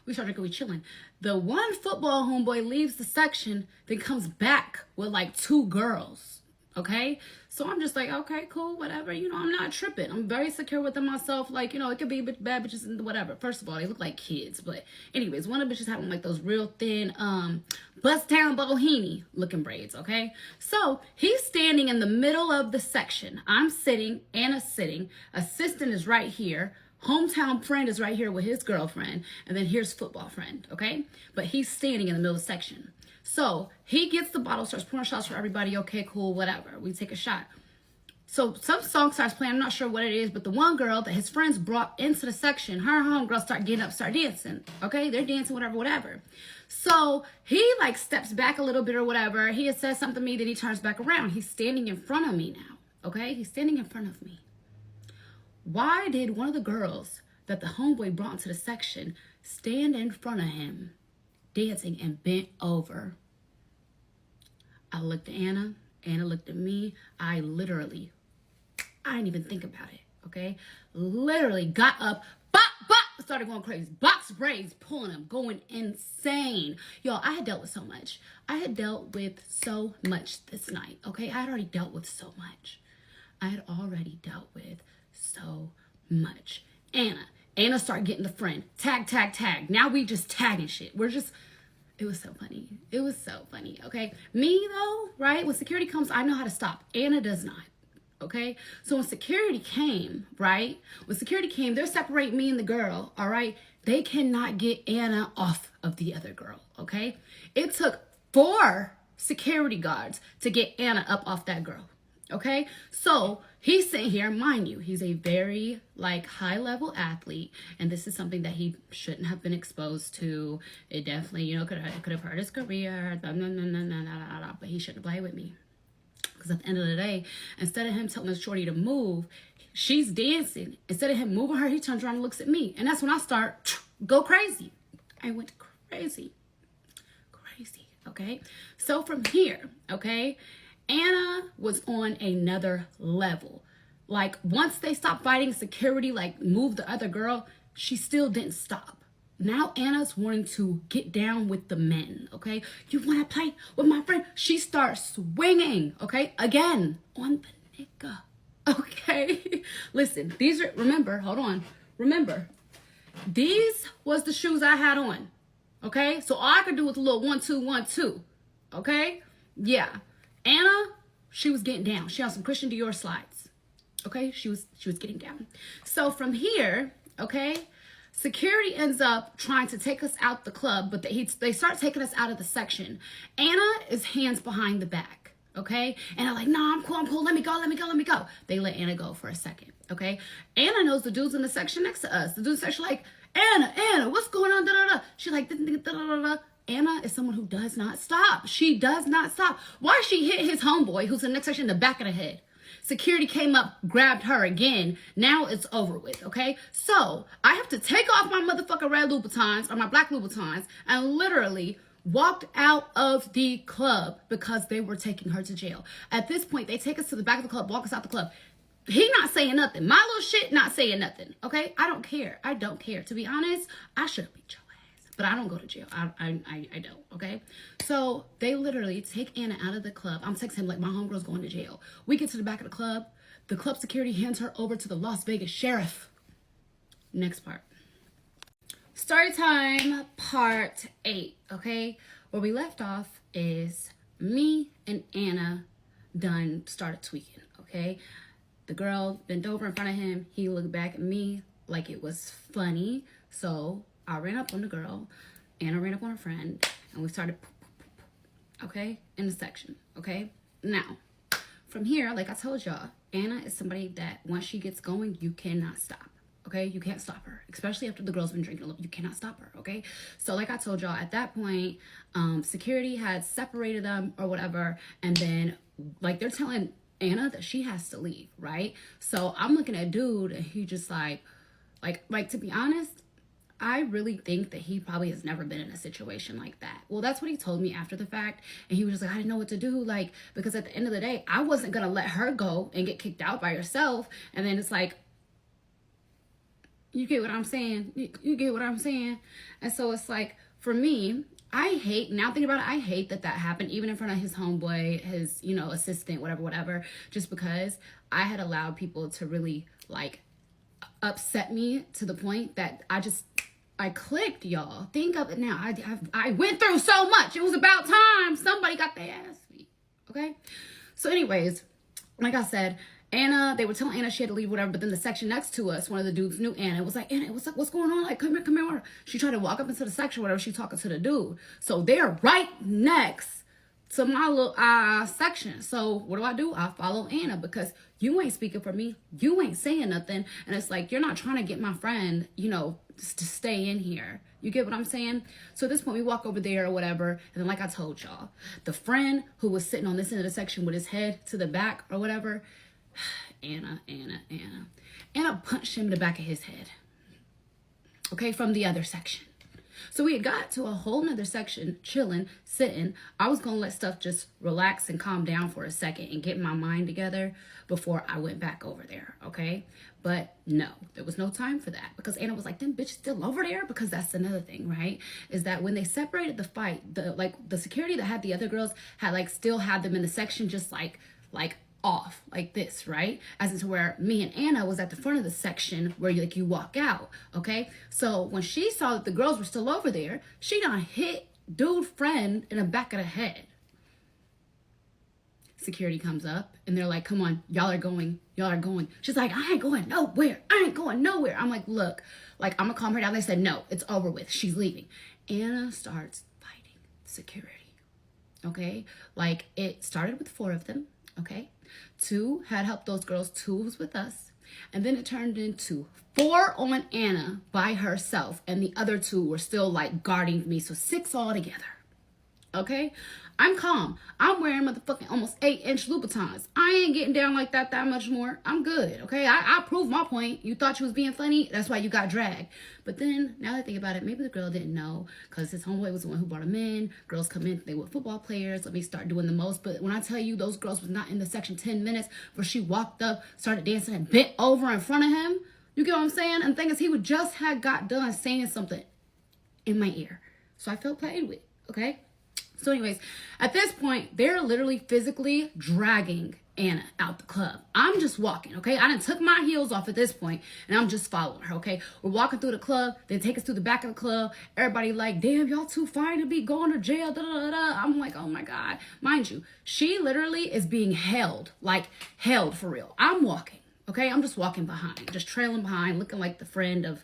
We start drinking. We chilling. The one football homeboy leaves the section, then comes back with like 2 girls. Okay, so I'm just like, okay, cool, whatever. You know, I'm not tripping. I'm very secure within myself. Like, you know, it could be bad bitches and whatever. First of all, they look like kids. But anyways, one of the bitches had like those real thin, bust down bohemian looking braids. Okay, so he's standing in the middle of the section. I'm sitting, Anna's sitting. Assistant is right here. Hometown friend is right here with his girlfriend. And then here's football friend. Okay, but he's standing in the middle of the section. So he gets the bottle, starts pouring shots for everybody. Okay, cool, whatever. We take a shot. So some song starts playing. I'm not sure what it is, but the one girl that his friends brought into the section, her homegirls start getting up, start dancing. Okay, they're dancing, whatever. So he like steps back a little bit or whatever. He has said something to me, then he turns back around. He's standing in front of me now. Okay, he's standing in front of me. Why did one of the girls that the homeboy brought into the section stand in front of him, dancing and bent over? I looked at Anna. Anna looked at me. I didn't even think about it, okay? Literally got up, started going crazy. Box braids, pulling them, going insane. Y'all, I had dealt with so much. I had dealt with so much this night, okay? I had already dealt with so much. Anna started getting the friend. Tag. Now we just tagging shit. It was so funny. Okay. Me though, right? When security comes, I know how to stop. Anna does not. Okay. So when security came, right? They're separating me and the girl. All right. They cannot get Anna off of the other girl. Okay. It took 4 security guards to get Anna up off that girl. Okay, so he's sitting here, mind you, he's a very like high level athlete, and this is something that he shouldn't have been exposed to. It definitely, you know, could have hurt his career. But he shouldn't play with me, because at the end of the day, instead of him telling Shorty to move, she's dancing. Instead of him moving her, he turns around and looks at me, and that's when I start go crazy. I went crazy. Okay, so from here, okay, Anna was on another level. Like, once they stopped fighting, security like moved the other girl, she still didn't stop. Now Anna's wanting to get down with the men. Okay, you want to play with my friend? She starts swinging. Okay, again on the nigga. Okay, listen, these are, remember, hold on, remember, these was the shoes I had on. Okay, so all I could do was a little 1 2 1 2. Okay, yeah. Anna, she was getting down. She had some Christian Dior slides. Okay, she was getting down. So from here, okay, security ends up trying to take us out the club, but they start taking us out of the section. Anna is hands behind the back. Okay, and I'm like, nah, I'm cool. Let me go. They let Anna go for a second. Okay, Anna knows the dudes in the section next to us. The dudes in the section like, Anna, what's going on? Da, da, da. She's like, da, da, da, da. Anna is someone who does not stop. She does not stop. Why she hit his homeboy, who's in the next section, in the back of the head. Security came up, grabbed her again. Now it's over with, okay? So I have to take off my motherfucking red Louboutins, or my black Louboutins, and literally walked out of the club because they were taking her to jail. At this point, they take us to the back of the club, walk us out the club. He not saying nothing. My little shit not saying nothing. Okay? I don't care. To be honest, I should have beat your ass. But I don't go to jail. I don't. Okay? So they literally take Anna out of the club. I'm texting him like, my homegirl's going to jail. We get to the back of the club. The club security hands her over to the Las Vegas sheriff. Next part. Story time part 8. Okay? Where we left off is me and Anna done started tweaking. Okay? The girl bent over in front of him. He looked back at me like it was funny. So I ran up on the girl. Anna ran up on her friend. And we started, okay, in the section, okay? Now, from here, like I told y'all, Anna is somebody that once she gets going, you cannot stop, okay? You can't stop her, especially after the girl's been drinking a little. You cannot stop her, okay? So like I told y'all, at that point, security had separated them or whatever. And then, like, they're telling Anna that she has to leave, right? So I'm looking at dude, and he just like to be honest, I really think that he probably has never been in a situation like that. Well, that's what he told me after the fact, and he was just like, I didn't know what to do, like, because at the end of the day, I wasn't gonna let her go and get kicked out by herself. And then it's like, you get what I'm saying? You get what I'm saying? And so it's like, for me, I hate, now thinking about it, I hate that happened, even in front of his homeboy, his, you know, assistant, whatever, just because I had allowed people to really, like, upset me to the point that I clicked, y'all. Think of it now. I went through so much. It was about time somebody got their ass beat, okay? So anyways, like I said, Anna, they were telling Anna she had to leave, whatever, but then the section next to us, one of the dudes knew Anna. It was like, Anna, what's going on? Like, come here. She tried to walk up into the section, whatever, she's talking to the dude. So they're right next to my little section. So what do? I follow Anna because you ain't speaking for me. You ain't saying nothing. And it's like, you're not trying to get my friend, you know, to stay in here. You get what I'm saying? So at this point, we walk over there or whatever. And then like I told y'all, the friend who was sitting on this end of the section with his head to the back or whatever, Anna punched him in the back of his head. Okay, from the other section. So we had got to a whole nother section, chilling, sitting. I was going to let stuff just relax and calm down for a second and get my mind together before I went back over there, okay? But no, there was no time for that because Anna was like, them bitches still over there? Because that's another thing, right? Is that when they separated the fight, the security that had the other girls had like still had them in the section just like off like this, right? As into where me and Anna was at the front of the section where you walk out, okay? So when she saw that the girls were still over there, she done hit dude friend in the back of the head. Security comes up and they're like, come on, y'all are going. She's like, I ain't going nowhere. I'm like, look, like, I'm gonna calm her down. They said, no, it's over with. She's leaving. Anna starts fighting security, okay? Like, it started with 4 of them. Okay. 2 had helped those girls. 2 was with us. And then it turned into 4 on Anna by herself. And the other 2 were still like guarding me. So 6 altogether. Okay, I'm calm. I'm wearing motherfucking almost 8-inch Louboutins. I ain't getting down like that much more. I'm good. Okay, I proved my point. You thought you was being funny. That's why you got dragged. But then now that I think about it, maybe the girl didn't know because his homeboy was the one who brought him in. Girls come in, they were football players. Let me start doing the most. But when I tell you those girls was not in the section 10 minutes where she walked up, started dancing and bent over in front of him. You get what I'm saying? And the thing is, he would just had got done saying something in my ear. So I felt played with. Okay. So anyways, at this point, they're literally physically dragging Anna out the club. I'm just walking, okay? I done took my heels off at this point, and I'm just following her, okay? We're walking through the club. They take us through the back of the club. Everybody like, damn, y'all too fine to be going to jail, da-da-da-da. I'm like, oh, my God. Mind you, she literally is being held, like held for real. I'm walking, okay? I'm just walking behind, just trailing behind, looking like the friend of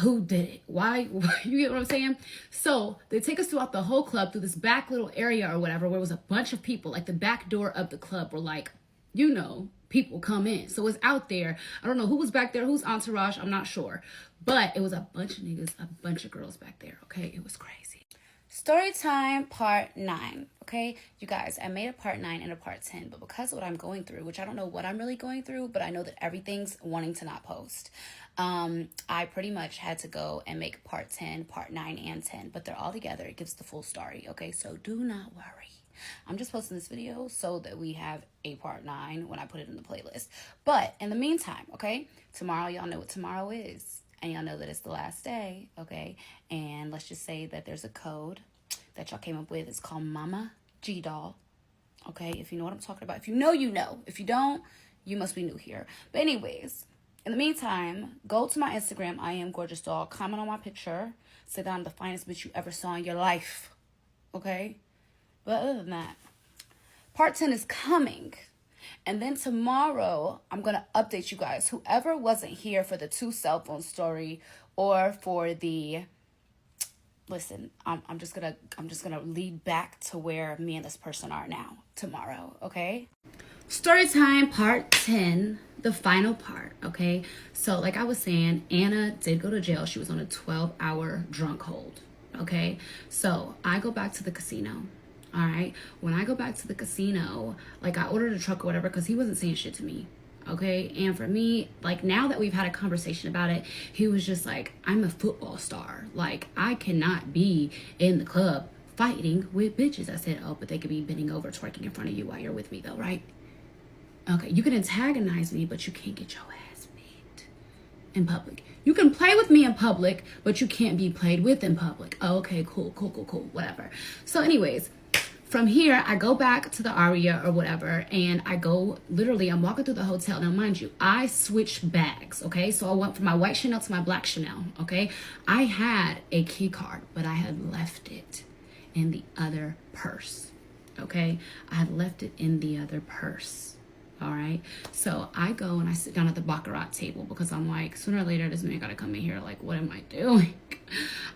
who did it? Why? You get what I'm saying? So they take us throughout the whole club through this back little area or whatever where it was a bunch of people. Like the back door of the club were like, you know, people come in. So it's out there. I don't know who was back there, who's entourage. I'm not sure. But it was a bunch of niggas, a bunch of girls back there. Okay, it was crazy. Story time part 9. Okay, you guys, I made a part 9 and a part 10, but because of what I'm going through, which I don't know what I'm really going through, but I know that everything's wanting to not post. I pretty much had to go and make part 10, part 9, and 10, but they're all together. It gives the full story. Okay, so do not worry. I'm just posting this video so that we have a part 9 when I put it in the playlist. But in the meantime, okay, tomorrow, y'all know what tomorrow is. And y'all know that it's the last day, okay? And let's just say that there's a code that y'all came up with. It's called Mama G Doll, okay? If you know what I'm talking about. If you know, you know. If you don't, you must be new here. But anyways, in the meantime, go to my Instagram, I am Gorgeous Doll. Comment on my picture. Say that I'm the finest bitch you ever saw in your life, okay? But other than that, part 10 is coming. And then tomorrow, I'm going to update you guys. Whoever wasn't here for the 2 cell phone story or for the... Listen, I'm just gonna lead back to where me and this person are now tomorrow, okay? Story time part 10, the final part, okay? So like I was saying, Anna did go to jail. She was on a 12-hour drunk hold, okay? So I go back to the casino. All right. When I go back to the casino, like I ordered a truck or whatever because he wasn't saying shit to me. Okay. And for me, like now that we've had a conversation about it, he was just like, I'm a football star. Like I cannot be in the club fighting with bitches. I said, oh, but they could be bending over twerking in front of you while you're with me though, right? Okay. You can antagonize me, but you can't get your ass beat in public. You can play with me in public, but you can't be played with in public. Oh, okay, cool, whatever. So anyways, from here, I go back to the Aria or whatever, and I go, literally, I'm walking through the hotel. Now, mind you, I switched bags, okay? So I went from my white Chanel to my black Chanel, okay? I had a key card, but I had left it in the other purse, okay? I had left it in the other purse, all right? So I go and I sit down at the Baccarat table because I'm like, sooner or later, this man got to come in here. Like, what am I doing?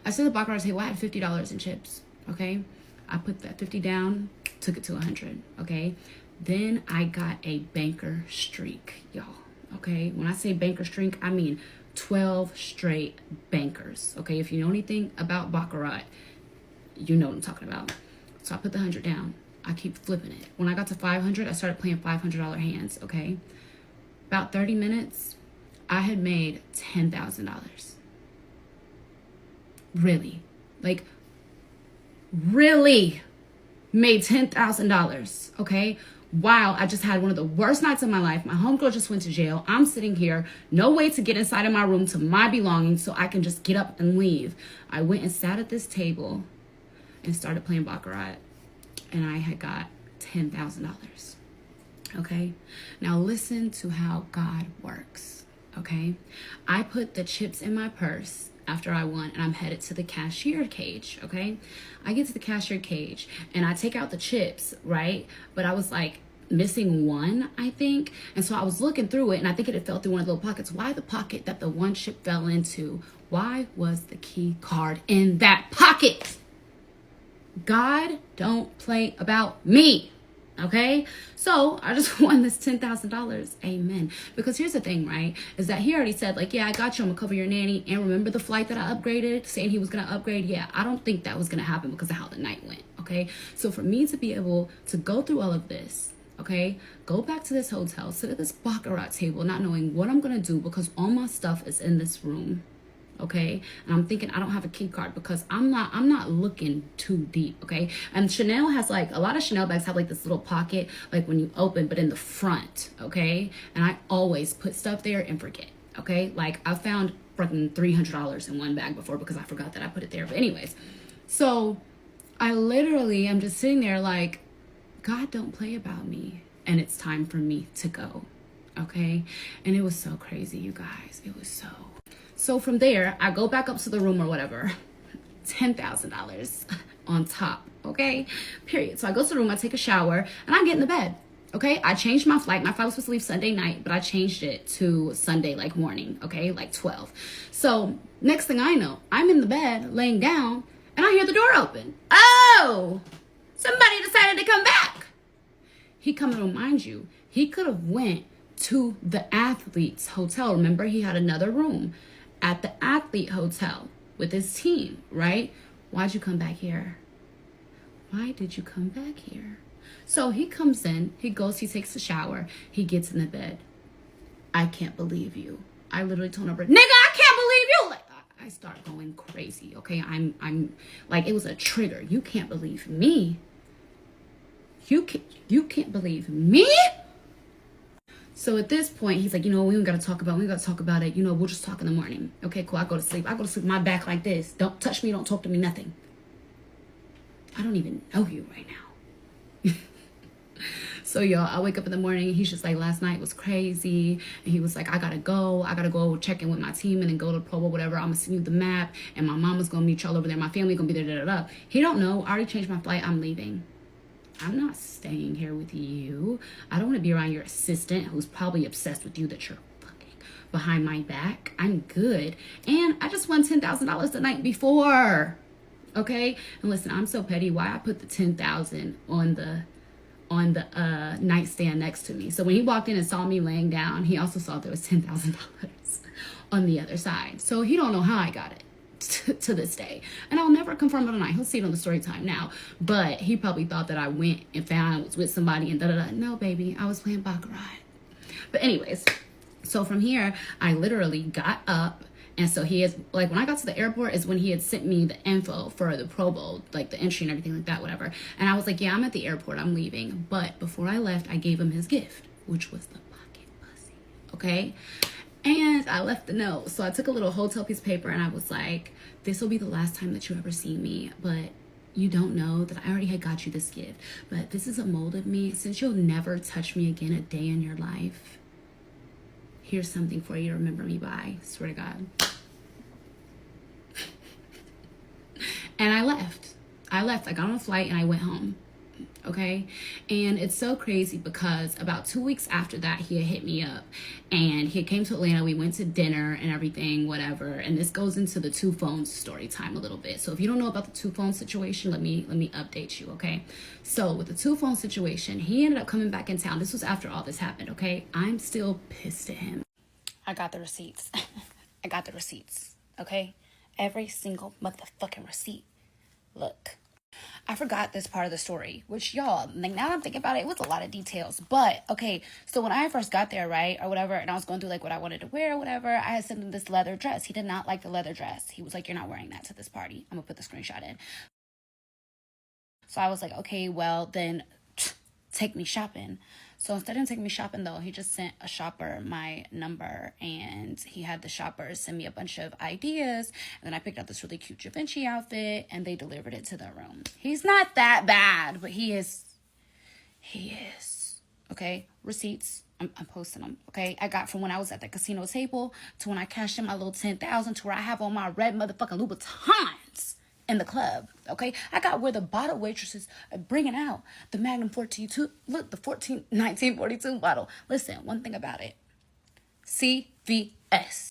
I sit at the Baccarat table. I had $50 in chips, okay? I put that 50 down, took it to 100, okay? Then I got a banker streak, y'all, okay? When I say banker streak, I mean 12 straight bankers, okay? If you know anything about Baccarat, you know what I'm talking about. So I put the 100 down. I keep flipping it. When I got to 500, I started playing $500 hands, okay? About 30 minutes, I had made $10,000. Really. Like, really made $10,000, okay? Wow, I just had one of the worst nights of my life. My homegirl just went to jail. I'm sitting here, no way to get inside of my room to my belongings so I can just get up and leave. I went and sat at this table and started playing Baccarat, and I had got $10,000, okay? Now listen to how God works, okay? I put the chips in my purse after I won, and I'm headed to the cashier cage, okay? I get to the cashier cage, and I take out the chips, right? But I was like missing one, I think. And so I was looking through it, and I think it had fell through one of the little pockets. Why the pocket that the one chip fell into? Why was the key card in that pocket? God don't play about me, Okay, so I just won this $10,000. Amen. Because here's the thing, right? Is that he already said, like, yeah, I got you. I'm gonna cover your nanny. And remember the flight that I upgraded, saying he was gonna upgrade? Yeah, I don't think that was gonna happen because of how the night went. Okay, so for me to be able to go through all of this, okay, go back to this hotel, sit at this baccarat table, not knowing what I'm gonna do because all my stuff is in this room. Okay, and I'm thinking I don't have a key card because I'm not looking too deep. Okay, and Chanel has like a lot of Chanel bags have like this little pocket like when you open, but in the front. Okay, and I always put stuff there and forget. Okay, like I found freaking $300 in one bag before because I forgot that I put it there. But anyways, so I literally am just sitting there like, God don't play about me, and it's time for me to go. Okay, and it was so crazy, you guys. It was so from there, I go back up to the room or whatever, $10,000 on top, okay? Period. So I go to the room, I take a shower, and I get in the bed, okay? I changed my flight. My flight was supposed to leave Sunday night, but I changed it to Sunday, like morning, okay? Like 12. So next thing I know, I'm in the bed, laying down, and I hear the door open. Oh, somebody decided to come back. He coming to remind you, he could have went to the athlete's hotel. Remember, he had another room at the athlete hotel with his team, right? Why'd you come back here? Why did you come back here? So he comes in, he goes, he takes a shower, he gets in the bed. I can't believe you. I literally told him, nigga, I can't believe you. Like, I start going crazy, okay? I'm like, it was a trigger. You can't believe me. You can't believe me? So at this point, he's like, you know, we ain't got to talk about it. You know, we'll just talk in the morning. Okay, cool. I go to sleep with my back like this. Don't touch me. Don't talk to me. Nothing. I don't even know you right now. So, y'all, I wake up in the morning. He's just like, last night was crazy. And he was like, I got to go check in with my team and then go to Pro Bowl, whatever. I'm going to send you the map. And my mama's going to meet y'all over there. My family going to be there. He don't know. I already changed my flight. I'm leaving. I'm not staying here with you. I don't want to be around your assistant who's probably obsessed with you that you're fucking behind my back. I'm good. And I just won $10,000 the night before. Okay? And listen, I'm so petty. Why I put the $10,000 on the nightstand next to me. So when he walked in and saw me laying down, he also saw there was $10,000 on the other side. So he don't know how I got it. To this day, and I'll never confirm it tonight. He'll see it on the story time now, but he probably thought that I went and found I was with somebody and da-da-da. No, baby, I was playing baccarat. But anyways, so from here I literally got up, and so he is like, when I got to the airport is when he had sent me the info for the Pro Bowl, like the entry and everything like that, whatever. And I was like, yeah, I'm at the airport, I'm leaving. But before I left, I gave him his gift, which was the pocket pussy. Okay. And I left the note. So I took a little hotel piece of paper and I was like, this will be the last time that you ever see me. But you don't know that I already had got you this gift. But this is a mold of me. Since you'll never touch me again a day in your life, here's something for you to remember me by. Swear to God. And I left. I got on a flight and I went home. Okay, and it's so crazy because about 2 weeks after that, he had hit me up and he came to Atlanta. We went to dinner and everything, whatever. And this goes into the 2 phones story time a little bit. So if you don't know about the 2 phone situation, let me update you. Okay, so with the 2 phone situation, he ended up coming back in town. This was after all this happened. Okay, I'm still pissed at him. I got the receipts. I got the receipts. Okay, every single motherfucking receipt. Look, I forgot this part of the story, which y'all, like, now that I'm thinking about it, it was a lot of details. But okay, so when I first got there, right, or whatever, and I was going through like what I wanted to wear or whatever, I had sent him this leather dress. He did not like the leather dress. He was like, you're not wearing that to this party. I'm gonna put the screenshot in. So I was like, okay, well then take me shopping. So instead of taking me shopping, though, he just sent a shopper my number, and he had the shopper send me a bunch of ideas. And then I picked out this really cute Givenchy outfit, and they delivered it to the room. He's not that bad, but he is. Okay, receipts. I'm posting them. Okay, I got from when I was at the casino table to when I cashed in my little 10,000 to where I have on my red motherfucking Louboutins in the club. Okay, I got where the bottle waitresses are bringing out the Magnum 14-2. Look, the 1942 bottle. Listen, one thing about it, CVS.